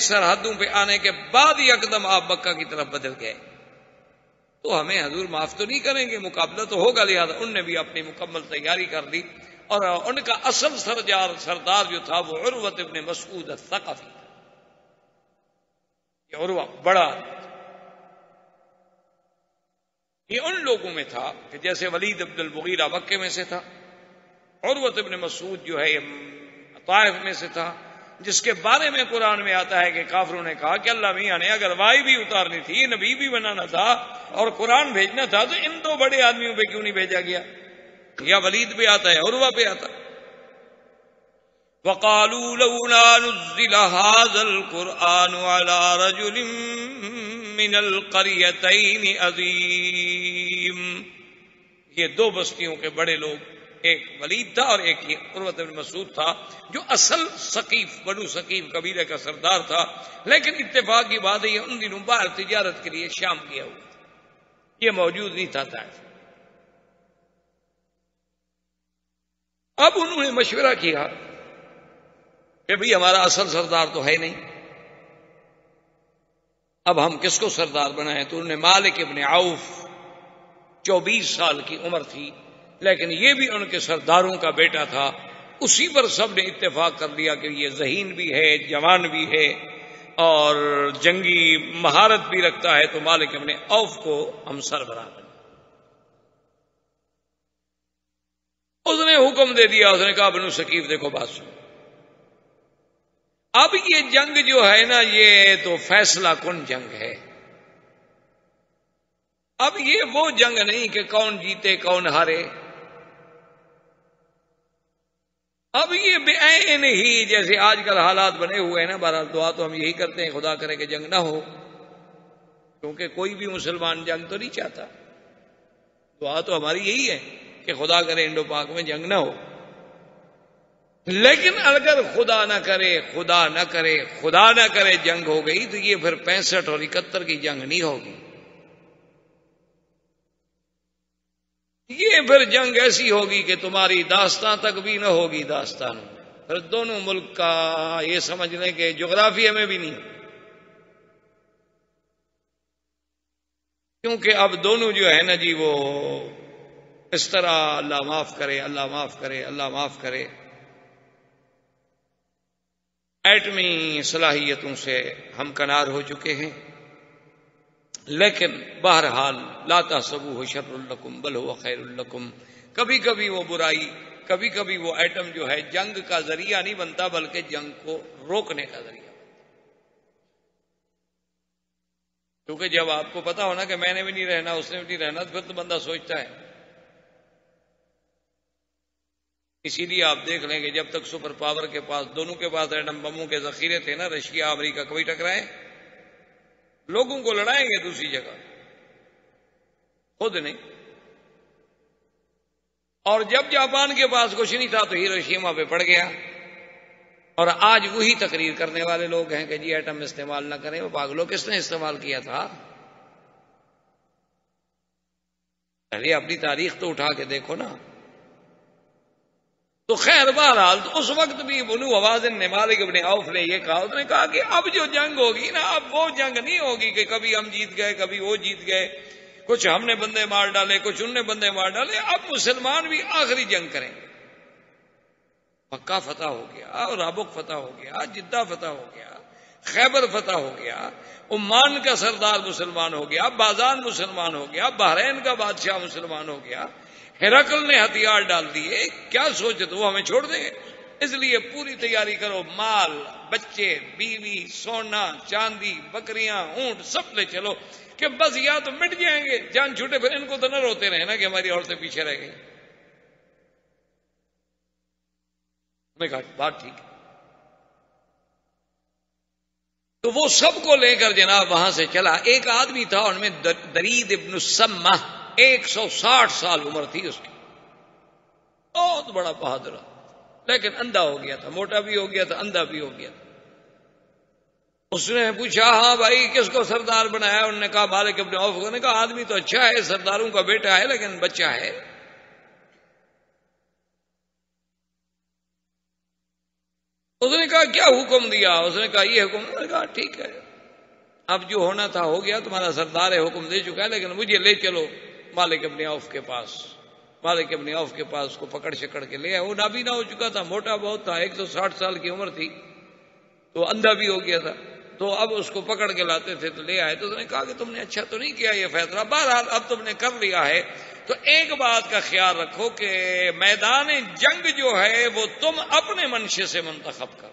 سرحدوں پہ آنے کے بعد یکدم آپ مکہ کی طرف بدل گئے، تو ہمیں حضور معاف تو نہیں کریں گے، مقابلہ تو ہوگا۔ لہذا ان نے بھی اپنی مکمل تیاری کر لی، اور ان کا اصل سردار جو تھا وہ عروۃ ابن مسعود الثقفی تھا۔ یہ عروہ بڑا، یہ ان لوگوں میں تھا کہ جیسے ولید ابن المغیرہ مکے میں سے تھا، عروۃ ابن مسعود جو ہے طائف میں سے تھا، جس کے بارے میں قرآن میں آتا ہے کہ کافروں نے کہا کہ اللہ میاں نے اگر وحی بھی اتارنی تھی، نبی بھی بنانا تھا اور قرآن بھیجنا تھا، تو ان 2 بڑے آدمیوں پہ کیوں نہیں بھیجا گیا؟ یا ولید پہ آتا ہے، عروہ پہ آتا۔ وَقَالُوا لَوْلَا نُزِّلَ هَذَا الْقُرْآنُ عَلَى رَجُلٍ مِّنَ الْقَرْيَتَيْنِ عَظِيمٍ۔ یہ 2 بستیوں کے بڑے لوگ، ایک ولید تھا اور ایک یہ عروۃ بن مسعود تھا، جو اصل ثقیف بنو ثقیف قبیلے کا سردار تھا، لیکن اتفاق کی بات ہے یہ ان دنوں باہر تجارت کے لیے شام گیا ہوا تھا، یہ موجود نہیں تھا طائف۔ اب انہوں نے مشورہ کیا کہ بھئی ہمارا اصل سردار تو ہے نہیں، اب ہم کس کو سردار بنائیں؟ تو انہوں نے مالک ابن عوف، 24 سال کی عمر تھی، لیکن یہ بھی ان کے سرداروں کا بیٹا تھا، اسی پر سب نے اتفاق کر لیا کہ یہ ذہین بھی ہے، جوان بھی ہے اور جنگی مہارت بھی رکھتا ہے، تو مالک ابن عوف کو ہم سربراہ بنا۔ اس نے حکم دے دیا، اس نے کہا بنو ثقیف دیکھو بات سنو، اب یہ جنگ جو ہے نا یہ تو فیصلہ کن جنگ ہے، اب یہ وہ جنگ نہیں کہ کون جیتے کون ہارے، اب یہ بے عین ہی جیسے آج کل حالات بنے ہوئے ہیں نا، بہرحال دعا تو ہم یہی کرتے ہیں خدا کرے کہ جنگ نہ ہو، کیونکہ کوئی بھی مسلمان جنگ تو نہیں چاہتا، دعا تو ہماری یہی ہے کہ خدا کرے انڈو پاک میں جنگ نہ ہو۔ لیکن اگر خدا نہ کرے جنگ ہو گئی تو یہ پھر 65 اور 71 کی جنگ نہیں ہوگی. یہ پھر جنگ ایسی ہوگی کہ تمہاری داستان تک بھی نہ ہوگی. داستان پھر دونوں ملک کا یہ سمجھ لیں کہ جغرافیہ میں بھی نہیں، کیونکہ اب دونوں جو ہے نا جی وہ اس طرح اللہ معاف کرے، اللہ معاف کرے، اللہ معاف کرے، ایٹمی صلاحیتوں سے ہمکنار ہو چکے ہیں. لیکن بہرحال لا تحسبوہ شر لکم بل ہوا خیر لکم. کبھی کبھی وہ برائی، کبھی کبھی وہ ایٹم جو ہے جنگ کا ذریعہ نہیں بنتا بلکہ جنگ کو روکنے کا ذریعہ. کیونکہ جب آپ کو پتا ہونا کہ میں نے بھی نہیں رہنا، اس نے بھی نہیں رہنا، تو پھر تو بندہ سوچتا ہے. اسی لیے آپ دیکھ لیں کہ جب تک سپر پاور کے پاس، دونوں کے پاس ایٹم بموں کے ذخیرے تھے نا، رشیا امریکہ، کبھی ٹکرائے؟ لوگوں کو لڑائیں گے دوسری جگہ، خود نہیں. اور جب جاپان کے پاس کچھ نہیں تھا تو ہیروشیما پہ پڑ گیا. اور آج وہی تقریر کرنے والے لوگ ہیں کہ جی ایٹم استعمال نہ کریں. وہ پاگلوں، کس نے استعمال کیا تھا؟ پہلے اپنی تاریخ تو اٹھا کے دیکھو نا. تو خیر بہرحال تو اس وقت بھی بنو حوازن نے، مالک ابن عوف نے یہ کہا، اس نے کہا کہ اب جو جنگ ہوگی نا، اب وہ جنگ نہیں ہوگی کہ کبھی ہم جیت گئے کبھی وہ جیت گئے، کچھ ہم نے بندے مار ڈالے کچھ ان نے بندے مار ڈالے. اب مسلمان بھی آخری جنگ کریں گے. مکہ فتح ہو گیا، رابق فتح ہو گیا، جدہ فتح ہو گیا، خیبر فتح ہو گیا، عمان کا سردار مسلمان ہو گیا، بازان مسلمان ہو گیا، بحرین کا بادشاہ مسلمان ہو گیا، ہرقل نے ہتھیار ڈال دیے. کیا سوچے تو وہ ہمیں چھوڑ دیں گے؟ اس لیے پوری تیاری کرو. مال، بچے، بیوی، سونا چاندی، بکریاں، اونٹ سب لے چلو کہ بس یا تو مٹ جائیں گے، جان چھوٹے. پھر ان کو تو نہ روتے رہے نا کہ ہماری عورتیں پیچھے رہ گئی. میں کہا بات ٹھیک ہے. تو وہ سب کو لے کر جناب وہاں سے چلا. ایک آدمی تھا ان میں درید ابن السمہ، 160 سال عمر تھی اس کی، بہت بڑا بہادر، لیکن اندھا ہو گیا تھا، موٹا بھی ہو گیا تھا، اندھا بھی ہو گیا تھا. اس نے پوچھا ہاں بھائی کس کو سردار بنایا؟ انہوں نے کہا مالک ابن عوف کو. نے کہا آدمی تو اچھا ہے، سرداروں کا بیٹا ہے لیکن بچہ ہے. اس نے کہا کیا حکم دیا؟ اس نے کہا یہ حکم. انہوں نے کہا ٹھیک ہے، اب جو ہونا تھا ہو گیا، تمہارا سردار ہے حکم دے چکا ہے، لیکن مجھے لے چلو مالک ابن عوف کے پاس. مالک ابن عوف کے پاس اس کو پکڑ شکڑ کے لے آئے. وہ نابینا ہو چکا تھا، موٹا بہت تھا، 160 سال کی عمر تھی، تو اندھا بھی ہو گیا تھا. تو اب اس کو پکڑ کے لاتے تھے تو لے آئے. تو اس نے کہا کہ تم نے اچھا تو نہیں کیا یہ فیصلہ، بہرحال اب تم نے کر لیا ہے تو ایک بات کا خیال رکھو کہ میدان جنگ جو ہے وہ تم اپنے منشے سے منتخب کرو.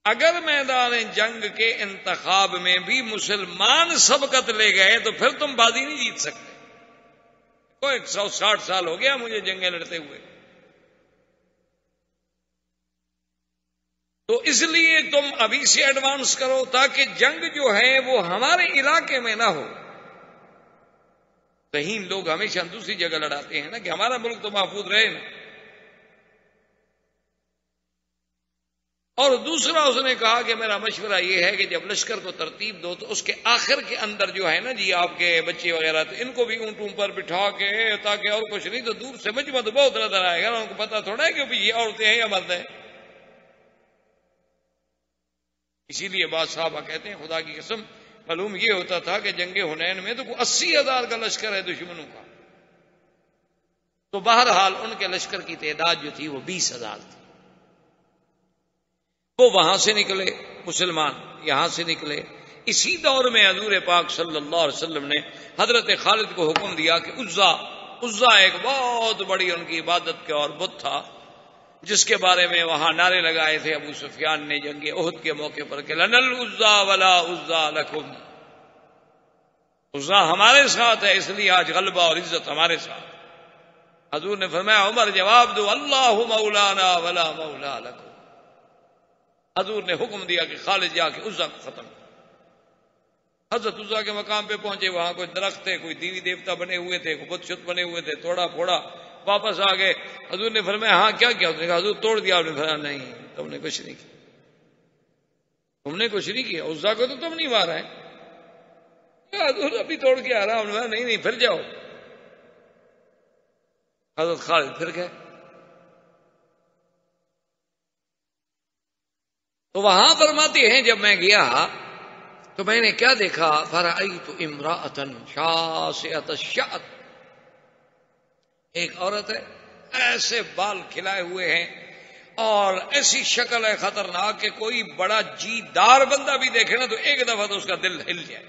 اگر میدان جنگ کے انتخاب میں بھی مسلمان سبقت لے گئے تو پھر تم بازی نہیں جیت سکتے. کوئی 160 سال ہو گیا مجھے جنگیں لڑتے ہوئے. تو اس لیے تم ابھی سے ایڈوانس کرو تاکہ جنگ جو ہے وہ ہمارے علاقے میں نہ ہو. کہیں لوگ ہمیشہ دوسری جگہ لڑاتے ہیں نا کہ ہمارا ملک تو محفوظ رہے نا. اور دوسرا اس نے کہا کہ میرا مشورہ یہ ہے کہ جب لشکر کو ترتیب دو تو اس کے آخر کے اندر جو ہے نا جی آپ کے بچے وغیرہ تو ان کو بھی اونٹوں پر بٹھا کے، تاکہ اور کچھ نہیں تو دور سے مجمع تو بہت نظر آئے گا، ان کو پتا تھوڑا ہے کہ یہ عورتیں ہیں یا مرد ہیں. اسی لیے بعض صحابہ کہتے ہیں خدا کی قسم معلوم یہ ہوتا تھا کہ جنگ حنین میں تو 80,000 کا لشکر ہے دشمنوں کا، تو بہرحال ان کے لشکر کی تعداد جو تھی وہ 20,000 تھی. وہ وہاں سے نکلے مسلمان، یہاں سے نکلے. اسی دور میں حضور پاک صلی اللہ علیہ وسلم نے حضرت خالد کو حکم دیا کہ عزا ایک بہت بڑی ان کی عبادت کے اور بت تھا، جس کے بارے میں وہاں نعرے لگائے تھے ابو سفیان نے جنگ احد کے موقع پر کہ لنا العزا ولا عزا لکم. عزا ہمارے ساتھ ہے، اس لیے آج غلبہ اور عزت ہمارے ساتھ. حضور نے فرمایا عمر جواب دو اللہ مولانا ولا مولا لکم. حضور نے حکم دیا کہ خالد جا کے عزا کو ختم. حضرت عزا کے مقام پہ پہنچے، وہاں کوئی درخت تھے، کوئی دیوی دیوتا بنے ہوئے تھے، کوئی بت شت بنے ہوئے تھے، توڑا پھوڑا، واپس آ گئے. حضور نے فرمایا ہاں کیا کیا؟ اس نے کہا حضور توڑ دیا. آپ نے فرمایا نہیں تم نے کچھ نہیں کیا, تم نے کچھ نہیں کیا, عزا کو تو تم نہیں مارا ہے. حضور ابھی توڑ کے آ رہا ہوں. نہیں پھر جاؤ. حضرت خالد پھر گئے. تو وہاں فرماتے ہیں جب میں گیا تو میں نے کیا دیکھا؟ فرأیت امرأۃ شاسعۃ الشعر, ایک عورت ہے ایسے بال کھلائے ہوئے ہیں اور ایسی شکل ہے خطرناک کہ کوئی بڑا جی دار بندہ بھی دیکھے نا تو ایک دفعہ تو اس کا دل ہل جائے.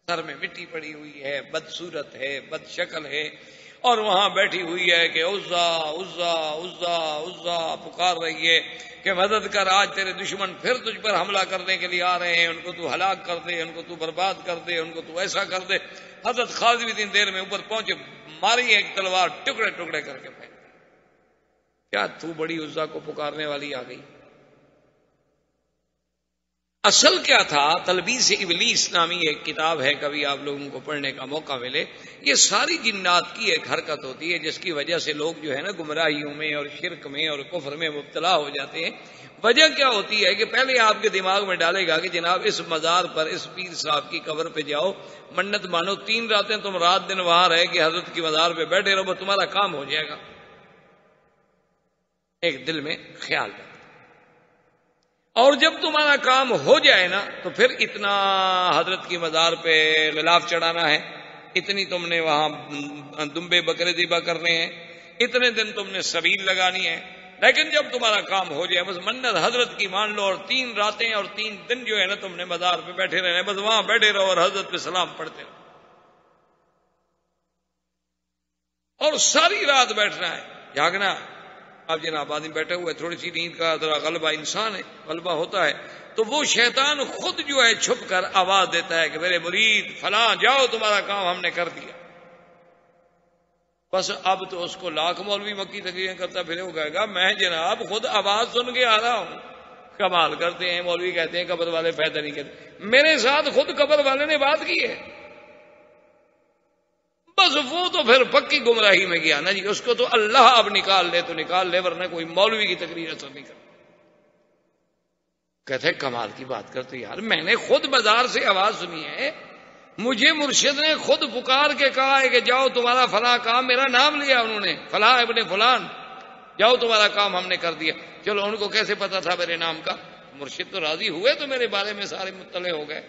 سر میں مٹی پڑی ہوئی ہے, بدصورت ہے, بد شکل ہے, اور وہاں بیٹھی ہوئی ہے کہ عزا عزا عزا عزا پکار رہی ہے کہ مدد کر, آج تیرے دشمن پھر تجھ پر حملہ کرنے کے لیے آ رہے ہیں, ان کو تو ہلاک کر دے, ان کو تو برباد کر دے, ان کو تو ایسا کر دے. حضرت خالد بھی اتنی دیر میں اوپر پہنچے, ماری ایک تلوار ٹکڑے ٹکڑے کر کے پھینک. کیا تو بڑی عزا کو پکارنے والی آ گئی. اصل کیا تھا؟ تلبیس ابلیس نامی ایک کتاب ہے, کبھی آپ لوگوں کو پڑھنے کا موقع ملے. یہ ساری جنات کی ایک حرکت ہوتی ہے جس کی وجہ سے لوگ جو ہے نا گمراہیوں میں اور شرک میں اور کفر میں مبتلا ہو جاتے ہیں. وجہ کیا ہوتی ہے کہ پہلے آپ کے دماغ میں ڈالے گا کہ جناب اس مزار پر اس پیر صاحب کی قبر پہ جاؤ, منت مانو, 3 راتیں تم رات دن وہاں رہ کے حضرت کی مزار پہ بیٹھے رہو, تمہارا کام ہو جائے گا. ایک دل میں خیال رکھو, اور جب تمہارا کام ہو جائے نا تو پھر اتنا حضرت کی مزار پہ غلاف چڑھانا ہے, اتنی تم نے وہاں دمبے بکرے ذبح کرنے ہیں, اتنے دن تم نے سبیل لگانی ہے. لیکن جب تمہارا کام ہو جائے بس منت حضرت کی مان لو, اور 3 راتیں اور 3 دن جو ہے نا تم نے مزار پہ بیٹھے رہنا, بس وہاں بیٹھے رہو اور حضرت پہ سلام پڑھتے رہو, اور ساری رات بیٹھنا ہے, جاگنا. اب جناب آدمی بیٹھے ہوئے, تھوڑی سی نیند کا ذرا غلبہ, انسان ہے, غلبہ ہوتا ہے, تو وہ شیطان خود جو ہے چھپ کر آواز دیتا ہے کہ میرے مرید فلاں جاؤ, تمہارا کام ہم نے کر دیا. بس اب تو اس کو لاکھ مولوی مکی تقریریں کرتا پھرے, وہ کہے گا میں جناب خود آواز سن کے آ رہا ہوں. کمال کرتے ہیں مولوی, کہتے ہیں قبر والے فائدہ نہیں کرتے. میرے ساتھ خود قبر والے نے بات کی ہے, بس وہ تو پھر پکی گمراہی میں گیا نا جی. اس کو تو اللہ اب نکال لے تو نکال لے, ورنہ کوئی مولوی کی تقریر اثر نہیں کرتا. کہتے ہیں کمال کی بات کرتے یار, میں نے خود بازار سے آواز سنی ہے, مجھے مرشد نے خود پکار کے کہا ہے کہ جاؤ تمہارا فلاں کام, میرا نام لیا انہوں نے, فلاں ابن فلان, جاؤ تمہارا کام ہم نے کر دیا. چلو ان کو کیسے پتا تھا میرے نام کا؟ مرشد تو راضی ہوئے تو میرے بارے میں سارے مطلع ہو گئے.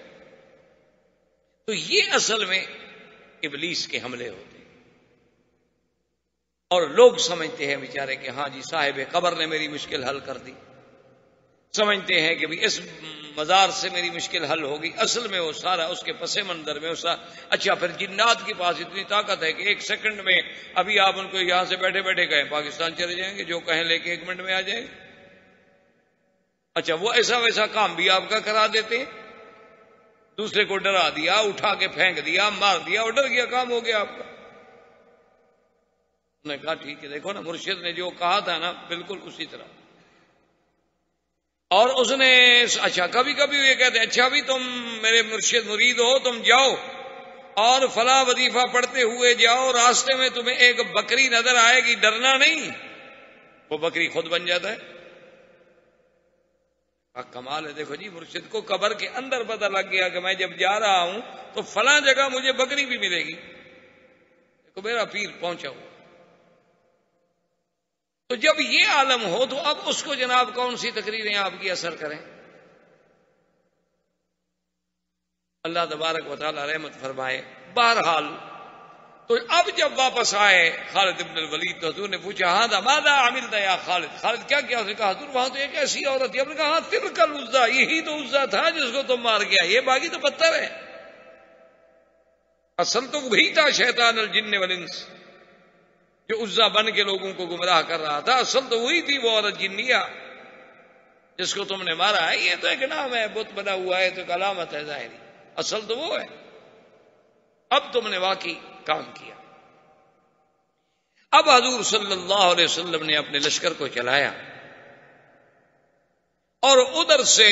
تو یہ اصل میں ابلیس کے حملے ہوتے ہیں, اور لوگ سمجھتے ہیں بیچارے کہ ہاں جی صاحب قبر نے میری مشکل حل کر دی, سمجھتے ہیں کہ بھی اس مزار سے میری مشکل حل ہوگی. اصل میں وہ سارا اس کے پس منظر میں اس. اچھا پھر جنات کے پاس اتنی طاقت ہے کہ 1 سیکنڈ میں, ابھی آپ ان کو یہاں سے بیٹھے بیٹھے کہیں پاکستان چلے جائیں گے, جو کہیں لے کے 1 منٹ میں آ جائیں گے. اچھا وہ ایسا ویسا کام بھی آپ کا کرا دیتے ہیں, دوسرے کو ڈرا دیا, اٹھا کے پھینک دیا, مار دیا, وہ ڈر گیا, کام ہو گیا آپ کا. انہوں نے کہا ٹھیک ہے, دیکھو نا مرشد نے جو کہا تھا نا بالکل اسی طرح. اور اس نے اچھا کبھی کبھی یہ کہتے ہیں اچھا بھی تم میرے مرشد مرید ہو, تم جاؤ اور فلاں وظیفہ پڑھتے ہوئے جاؤ, راستے میں تمہیں ایک بکری نظر آئے گی, ڈرنا نہیں, وہ بکری خود بن جاتا ہے. کمال ہے. دیکھو جی مرشد کو قبر کے اندر پتہ لگ گیا کہ میں جب جا رہا ہوں تو فلاں جگہ مجھے بکری بھی ملے گی, دیکھو میرا پیر پہنچا ہوا. تو جب یہ عالم ہو تو اب اس کو جناب کون سی تقریریں آپ کی اثر کریں. اللہ تبارک و تعالی رحمت فرمائے. بہرحال تو اب جب واپس آئے خالد ابن الولید تو حضور نے پوچھا ہاں ماذا عملت یا خالد, خالد کیا کیا؟ اس نے کہا حضور وہاں تو ایک ایسی عورت تھی. آپ نے کہا ہاں تلک العزا, یہی تو عزا تھا جس کو تم مار گیا, یہ باقی تو پتھر ہے. اصل تو وہی تھا شیطان الجن والانس جو عزا بن کے لوگوں کو گمراہ کر رہا تھا. اصل تو وہی تھی وہ عورت جنیہ جس کو تم نے مارا ہے. یہ تو ایک نام ہے, بت بنا ہوا ہے, تو ایک علامت ہے ظاہری, اصل تو وہ ہے. اب تم نے واقعی کام کیا. اب حضور صلی اللہ علیہ وسلم نے اپنے لشکر کو چلایا اور ادھر سے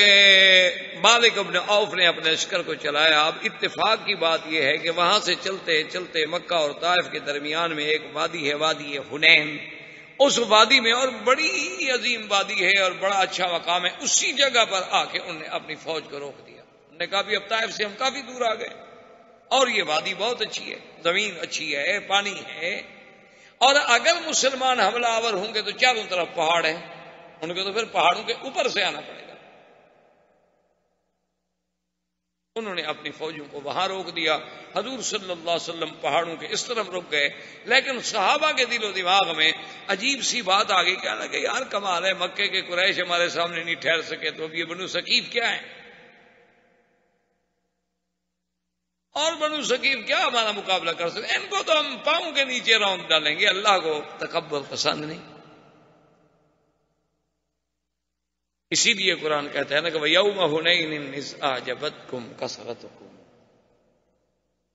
مالک بن عوف نے اپنے لشکر کو چلایا. اب اتفاق کی بات یہ ہے کہ وہاں سے چلتے چلتے مکہ اور طائف کے درمیان میں ایک وادی ہے، وادی حنین. اس وادی میں، اور بڑی عظیم وادی ہے اور بڑا اچھا مقام ہے، اسی جگہ پر آ کے انہوں نے اپنی فوج کو روک دیا. انہوں نے کہا بھی اب طائف سے ہم کافی دور آ گئے اور یہ وادی بہت اچھی ہے، زمین اچھی ہے، پانی ہے، اور اگر مسلمان حملہ آور ہوں گے تو چاروں طرف پہاڑ ہیں، ان کو تو پھر پہاڑوں کے اوپر سے آنا پڑے گا. انہوں نے اپنی فوجوں کو وہاں روک دیا. حضور صلی اللہ علیہ وسلم پہاڑوں کے اس طرف رک گئے. لیکن صحابہ کے دل و دماغ میں عجیب سی بات آ گئی، کہنا کہ یار کمال ہے، مکے کے قریش ہمارے سامنے نہیں ٹھہر سکے تو اب یہ بنو ثقیف کیا ہے، اور بنو ثقیف کیا ہمارا مقابلہ کر سکتے، ان کو تو ہم پاؤں کے نیچے رونق ڈالیں گے. اللہ کو تکبر پسند نہیں. اسی لیے قرآن کہتا ہے نا کہ وَيَوْمَ حُنَيْنٍ إِذْ أَعْجَبَتْكُمْ كَثْرَتُكُمْ،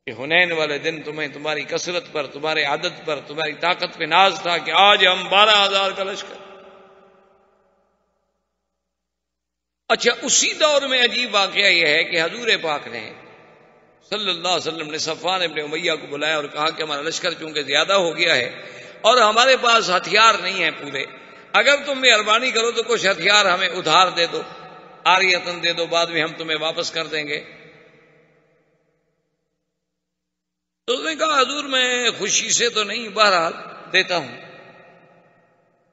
کہ حنین والے دن تمہیں تمہاری کثرت پر، تمہارے عدد پر، تمہاری طاقت پہ ناز تھا کہ آج ہم 12,000 کا لشکر. اچھا، اسی دور میں عجیب واقعہ یہ ہے کہ حضور پاک نے صلی اللہ علیہ وسلم نے صفوان ابن امیہ کو بلایا اور کہا کہ ہمارا لشکر چونکہ زیادہ ہو گیا ہے اور ہمارے پاس ہتھیار نہیں ہیں پورے، اگر تم مہربانی کرو تو کچھ ہتھیار ہمیں ادھار دے دو، عاریتن دے دو، بعد میں ہم تمہیں واپس کر دیں گے. تو اس نے کہا حضور میں خوشی سے تو نہیں، بہرحال دیتا ہوں.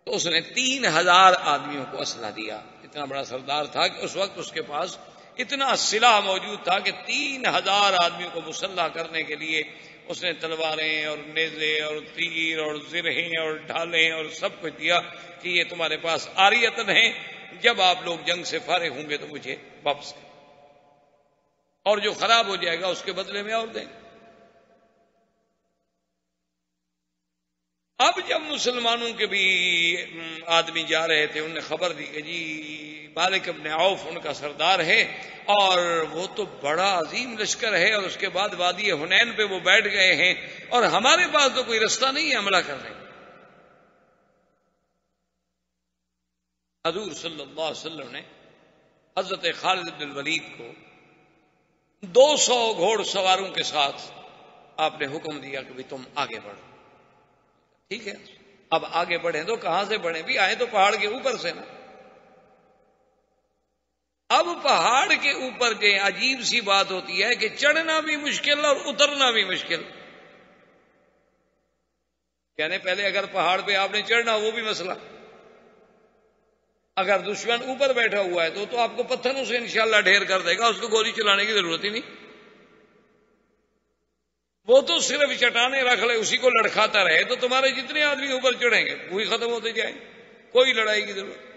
تو اس نے 3,000 آدمیوں کو اسلحہ دیا. اتنا بڑا سردار تھا کہ اس وقت اس کے پاس اتنا سلاح موجود تھا کہ 3,000 آدمیوں کو مسلح کرنے کے لیے اس نے تلواریں اور نیزے اور تیر اور زرہیں اور ڈھالیں اور سب کچھ دیا کہ یہ تمہارے پاس عاریتن ہیں، جب آپ لوگ جنگ سے فارغ ہوں گے تو مجھے واپس کریں، اور جو خراب ہو جائے گا اس کے بدلے میں اور دیں. اب جب مسلمانوں کے بھی آدمی جا رہے تھے، انہوں نے خبر دی کہ جی مالک ابن عوف ان کا سردار ہے اور وہ تو بڑا عظیم لشکر ہے، اور اس کے بعد وادی حنین پہ وہ بیٹھ گئے ہیں اور ہمارے پاس تو کوئی رستہ نہیں ہے حملہ کرنے کا. حضور صلی اللہ علیہ وسلم نے حضرت خالد بن الولید کو 200 گھوڑ سواروں کے ساتھ آپ نے حکم دیا کہ بھی تم آگے بڑھو. ٹھیک ہے، اب آگے بڑھیں تو کہاں سے بڑھیں؟ بھی آئے تو پہاڑ کے اوپر سے نا. اب پہاڑ کے اوپر جو عجیب سی بات ہوتی ہے کہ چڑھنا بھی مشکل اور اترنا بھی مشکل. یعنی پہلے اگر پہاڑ پہ آپ نے چڑھنا وہ بھی مسئلہ، اگر دشمن اوپر بیٹھا ہوا ہے تو آپ کو پتھروں سے انشاءاللہ ڈھیر کر دے گا، اس کو گولی چلانے کی ضرورت ہی نہیں. وہ تو صرف چٹانیں رکھ لے، اسی کو لڑکھاتا رہے تو تمہارے جتنے آدمی اوپر چڑھیں گے وہی ختم ہوتے جائیں، کوئی لڑائی کی ضرورت.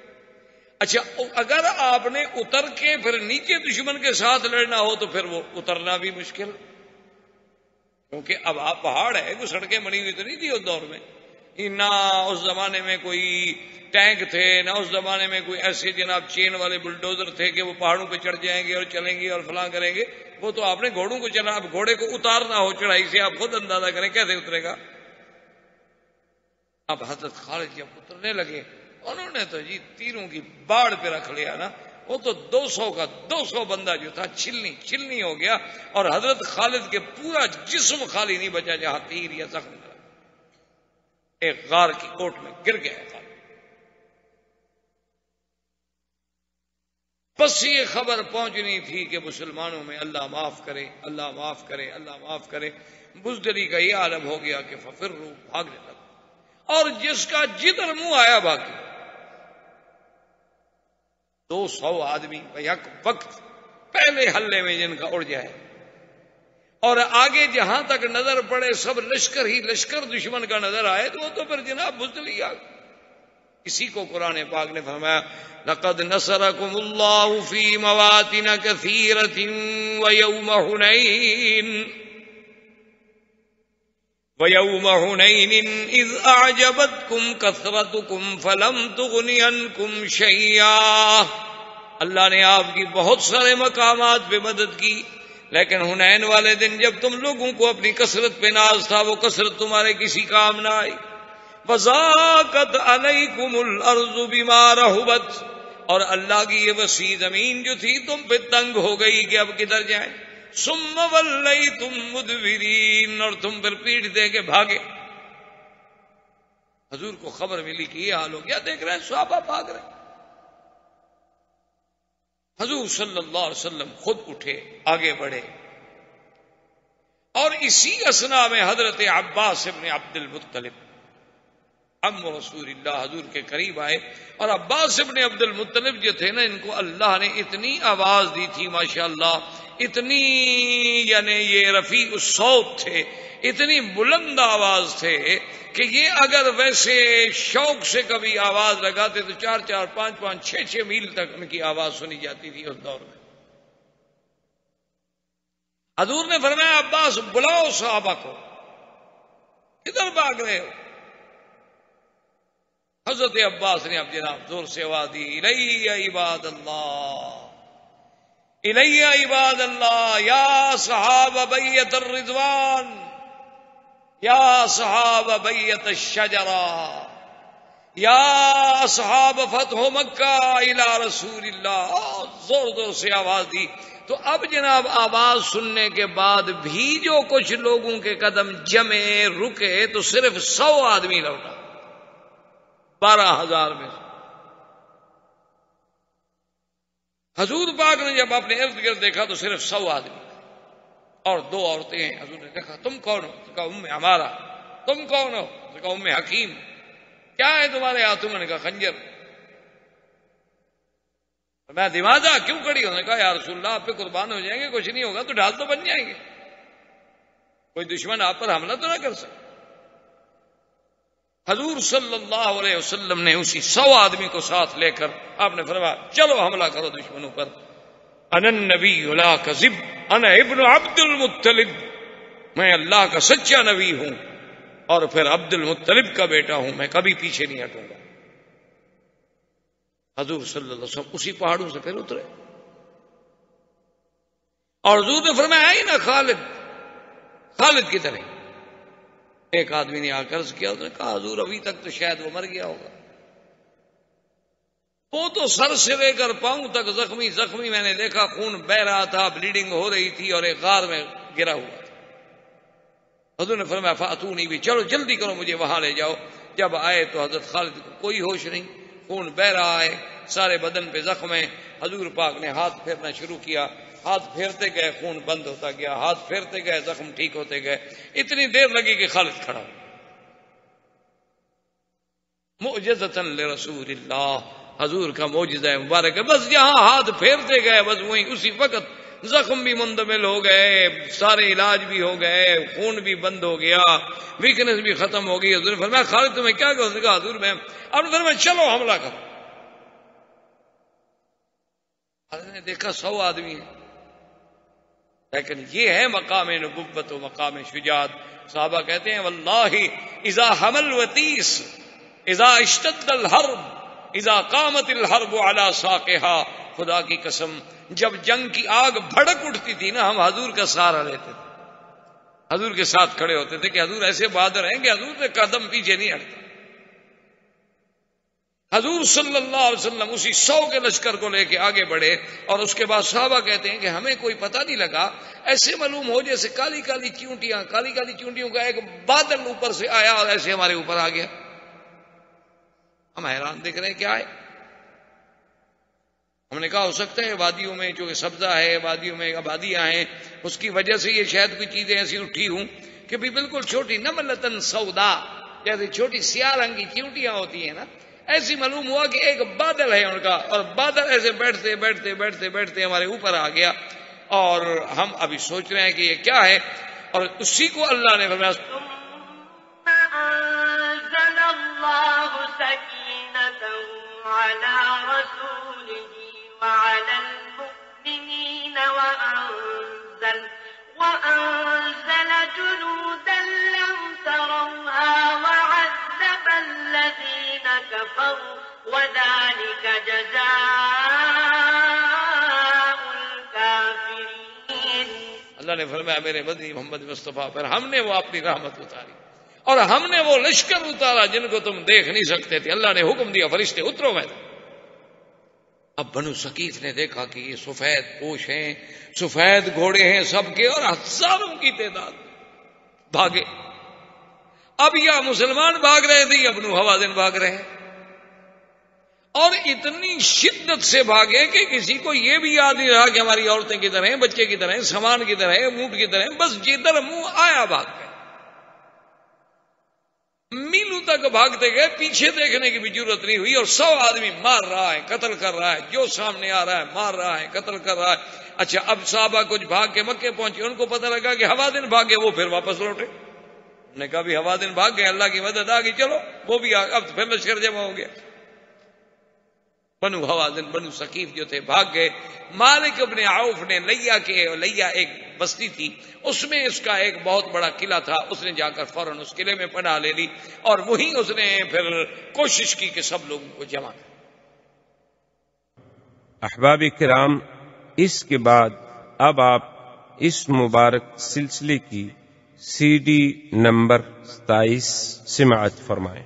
اچھا، اگر آپ نے اتر کے پھر نیچے دشمن کے ساتھ لڑنا ہو تو پھر وہ اترنا بھی مشکل، کیونکہ اب آپ پہاڑ ہے، کوئی سڑکیں بنی ہوئی تو نہیں تھی اس دور میں، نہ اس زمانے میں کوئی ٹینک تھے، نہ اس زمانے میں کوئی ایسے جناب چین والے بلڈوزر تھے کہ وہ پہاڑوں پہ چڑھ جائیں گے اور چلیں گے اور فلاں کریں گے. وہ تو آپ نے گھوڑوں کو چلا، اب گھوڑے کو اتارنا ہو چڑھائی سے آپ خود اندازہ کریں کیسے اترے گا. اب حضرت خالد جب اترنے لگے انہوں نے تو جی تیروں کی باڑ پہ رکھ لیا نا، وہ تو 200 کا 200 بندہ جو تھا چھلنی ہو گیا، اور حضرت خالد کے پورا جسم خالی نہیں بچا جہاں تیر یا زخم لگا. ایک غار کی کوٹ میں گر گیا خالد. بس یہ خبر پہنچنی تھی کہ مسلمانوں میں اللہ معاف کرے، اللہ معاف کرے، اللہ معاف کرے. بزدلی کا یہ عالم ہو گیا کہ ففروا، بھاگنے لگا، اور جس کا جدھر منہ آیا بھاگی. 200 آدمی یک وقت پہلے حلے میں جن کا اڑ جائے، اور آگے جہاں تک نظر پڑے سب لشکر ہی لشکر دشمن کا نظر آئے تو وہ تو پھر جناب بزدلی آ گئی. اسی کو قرآن پاک نے فرمایا لقد نصرکم اللہ فی مواطن کثیرۃ ویوم حنین اذ اعجبتکم کثرتکم فلم تغن عنکم شیئا. اللہ نے آپ کی بہت سارے مقامات پہ مدد کی، لیکن حنین والے دن جب تم لوگوں کو اپنی کثرت پہ ناز تھا وہ کثرت تمہارے کسی کام نہ آئی. وَضَاقَتْ عَلَيْكُمُ الْأَرْضُ بِمَا رَحُبَتْ، اور اللہ کی یہ وسیع زمین جو تھی تم پہ تنگ ہو گئی کہ اب کدھر جائیں. ثم ولیتم مدبرین، اور تم پھر پیٹھ دے کے بھاگے. حضور کو خبر ملی کہ یہ حال ہو گیا. دیکھ رہے ہیں صحابہ بھاگ رہے. حضور صلی اللہ علیہ وسلم خود اٹھے، آگے بڑھے، اور اسی اثنا میں حضرت عباس ابن عبد المطلب عم رسول اللہ حضور کے قریب آئے. اور عباس ابن عبد المطلب جو تھے نا، ان کو اللہ نے اتنی آواز دی تھی ماشاءاللہ، اتنی یعنی یہ رفیع الصوت تھے، اتنی بلند آواز تھے کہ یہ اگر ویسے شوق سے کبھی آواز لگاتے تو 4-4 5-5 6-6 میل تک ان کی آواز سنی جاتی تھی اس دور میں. حضور نے فرمایا عباس بلاؤ صحابہ کو، کدھر بھاگ رہے ہو؟ حضرت عباس نے اب جناب زور سے آواز دی، الیہ عباد اللہ، الیہ عباد اللہ، یا صحابہ بیت الرضوان، یا صحاب بیت الشجرہ، یا اصحاب فتح مکہ الی رسول اللہ. زور زور سے آواز دی. تو اب جناب آواز سننے کے بعد بھی جو کچھ لوگوں کے قدم جمے رکے تو صرف 100 آدمی لوٹا 12,000 میں. حضور پاک نے جب اپنے ارد گرد دیکھا تو صرف 100 آدمی اور 2 عورتیں ہیں. حضور نے دیکھا تم کون ہو؟ کہا ام عمارہ. تم کون ہو؟ کہا ام حکیم. کیا ہے تمہارے ہاتھوں میں؟ نے کہا خنجر. میں دماغا کیوں کڑی ہوں؟ نے کہا یا رسول اللہ آپ پہ قربان ہو جائیں گے، کچھ نہیں ہوگا تو ڈھال تو بن جائیں گے، کوئی دشمن آپ پر حملہ تو نہ کر سکے. حضور صلی اللہ علیہ وسلم نے اسی 100 آدمی کو ساتھ لے کر آپ نے فرمایا چلو حملہ کرو دشمنوں پر. انا النبی لا کذب انا ابن عبد المطلب، میں اللہ کا سچا نبی ہوں اور پھر عبد المطلب کا بیٹا ہوں، میں کبھی پیچھے نہیں ہٹوں گا. حضور صلی اللہ علیہ وسلم اسی پہاڑوں سے پھر اترے اور حضور نے فرمایا آئی نا خالد. خالد کی طرح ایک آدمی نے آ کر عرض کیا، اس نے کہا حضور ابھی تک تو شاید وہ مر گیا ہوگا، وہ تو سر سے لے کر پاؤں تک زخمی میں نے دیکھا، خون بہ رہا تھا، بلیڈنگ ہو رہی تھی اور ایک غار میں گرا ہوا تھا. حضور نے فرمایا فاتونی بھی، چلو جلدی کرو مجھے وہاں لے جاؤ. جب آئے تو حضرت خالد کو کوئی ہوش نہیں، خون بہ رہا ہے، سارے بدن پہ زخم ہے. حضور پاک نے ہاتھ پھیرنا شروع کیا، ہاتھ پھیرتے گئے خون بند ہوتا گیا، ہاتھ پھیرتے گئے زخم ٹھیک ہوتے گئے. اتنی دیر لگی کہ خالد کھڑا. معجزۃ لرسول اللہ، حضور کا معجزہ مبارک ہے. بس جہاں ہاتھ پھیرتے گئے بس وہیں اسی وقت زخم بھی مندمل ہو گئے، سارے علاج بھی ہو گئے، خون بھی بند ہو گیا، ویکنس بھی ختم ہو گئی. حضور نے فرمایا خالد تمہیں کیا کہا؟ حضور میں اب نے فرمایا چلو حملہ کرو. حضرت نے دیکھا 100 آدمی ہیں، لیکن یہ ہے مقام نبوت و مقام شجاعت. صحابہ کہتے ہیں واللہ اذا حمل وتیس اذا اشتد الحرب اذا قامت الحرب على ساقها، خدا کی قسم جب جنگ کی آگ بھڑک اٹھتی تھی نا، ہم حضور کا سہارا لیتے تھے، حضور کے ساتھ کھڑے ہوتے تھے کہ حضور ایسے بہادر ہیں کہ حضور سے قدم پیچھے نہیں ہٹتا. حضور صلی اللہ علیہ وسلم اسی 100 کے لشکر کو لے کے آگے بڑھے اور اس کے بعد صحابہ کہتے ہیں کہ ہمیں کوئی پتہ نہیں لگا، ایسے معلوم ہو جیسے کالی کالی چونٹیوں کا ایک بادل اوپر سے آیا اور ایسے ہمارے اوپر آ گیا. ہم حیران دیکھ رہے ہیں کیا ہے. ہم نے کہا ہو سکتا ہے وادیوں میں جو سبزہ ہے، وادیوں میں آبادیاں ہیں، اس کی وجہ سے یہ شاید کوئی چیزیں ایسی اٹھی ہوں کہ بھی بالکل چھوٹی نملتن سودا، جیسے چھوٹی سیاہ رنگ کی چونٹیاں ہوتی ہیں نا، ایسی معلوم ہوا کہ ایک بادل ہے ان کا، اور بادل ایسے بیٹھتے بیٹھتے بیٹھتے بیٹھتے ہمارے اوپر آ گیا اور ہم ابھی سوچ رہے ہیں کہ یہ کیا ہے. اور اسی کو اللہ نے فرمایا انزل اللہ سکینتہ علی رسولہ وعلى المؤمنين وأنزل جنودا لم تروها وعذب الذين كفروا وذلك جزاء الكافرين. اللہ نے فرمایا میرے مدنی محمد مصطفیٰ پر ہم نے وہ اپنی رحمت اتاری اور ہم نے وہ لشکر اتارا جن کو تم دیکھ نہیں سکتے تھے. اللہ نے حکم دیا فرشتے اترو میدان. اب بنو ثقیف نے دیکھا کہ یہ سفید پوش ہیں، سفید گھوڑے ہیں سب کے، اور ہزاروں کی تعداد، بھاگے۔ اب یا مسلمان بھاگ رہے تھے یا بنو حوازن بھاگ رہے ہیں، اور اتنی شدت سے بھاگے کہ کسی کو یہ بھی یاد نہیں رہا کہ ہماری عورتیں کدھر ہیں، بچے کدھر ہیں، سامان کدھر ہے، اونٹ کدھر ہیں، بس جدھر منہ آیا بھاگ گئے۔ میلوں تک بھاگتے گئے، پیچھے دیکھنے کی بھی ضرورت نہیں ہوئی، اور 100 آدمی مار رہا ہے، قتل کر رہا ہے، جو سامنے آ رہا ہے مار رہا ہے، قتل کر رہا ہے۔ اچھا، اب صحابہ کچھ بھاگ کے مکے پہنچے، ان کو پتہ لگا کہ حوازن بھاگے، وہ پھر واپس لوٹے۔ انہوں نے کہا بھی حوازن بھاگ گئے، اللہ کی مدد آ گئی، چلو وہ بھی اب پھر لشکر جمع ہو گیا۔ بنو حوازن، بنو ثقیف جو تھے بھاگ گئے۔ مالک ابن عوف نے لیا ایک بستی تھی، اس میں اس کا ایک بہت بڑا قلعہ تھا، اس نے جا کر فوراً اس قلعے میں پناہ لے لی، اور وہیں اس نے پھر کوشش کی کہ سب لوگوں کو جمع کر۔ احباب کرام، اس کے بعد اب آپ اس مبارک سلسلے کی CD نمبر 27 سماعت فرمائیں۔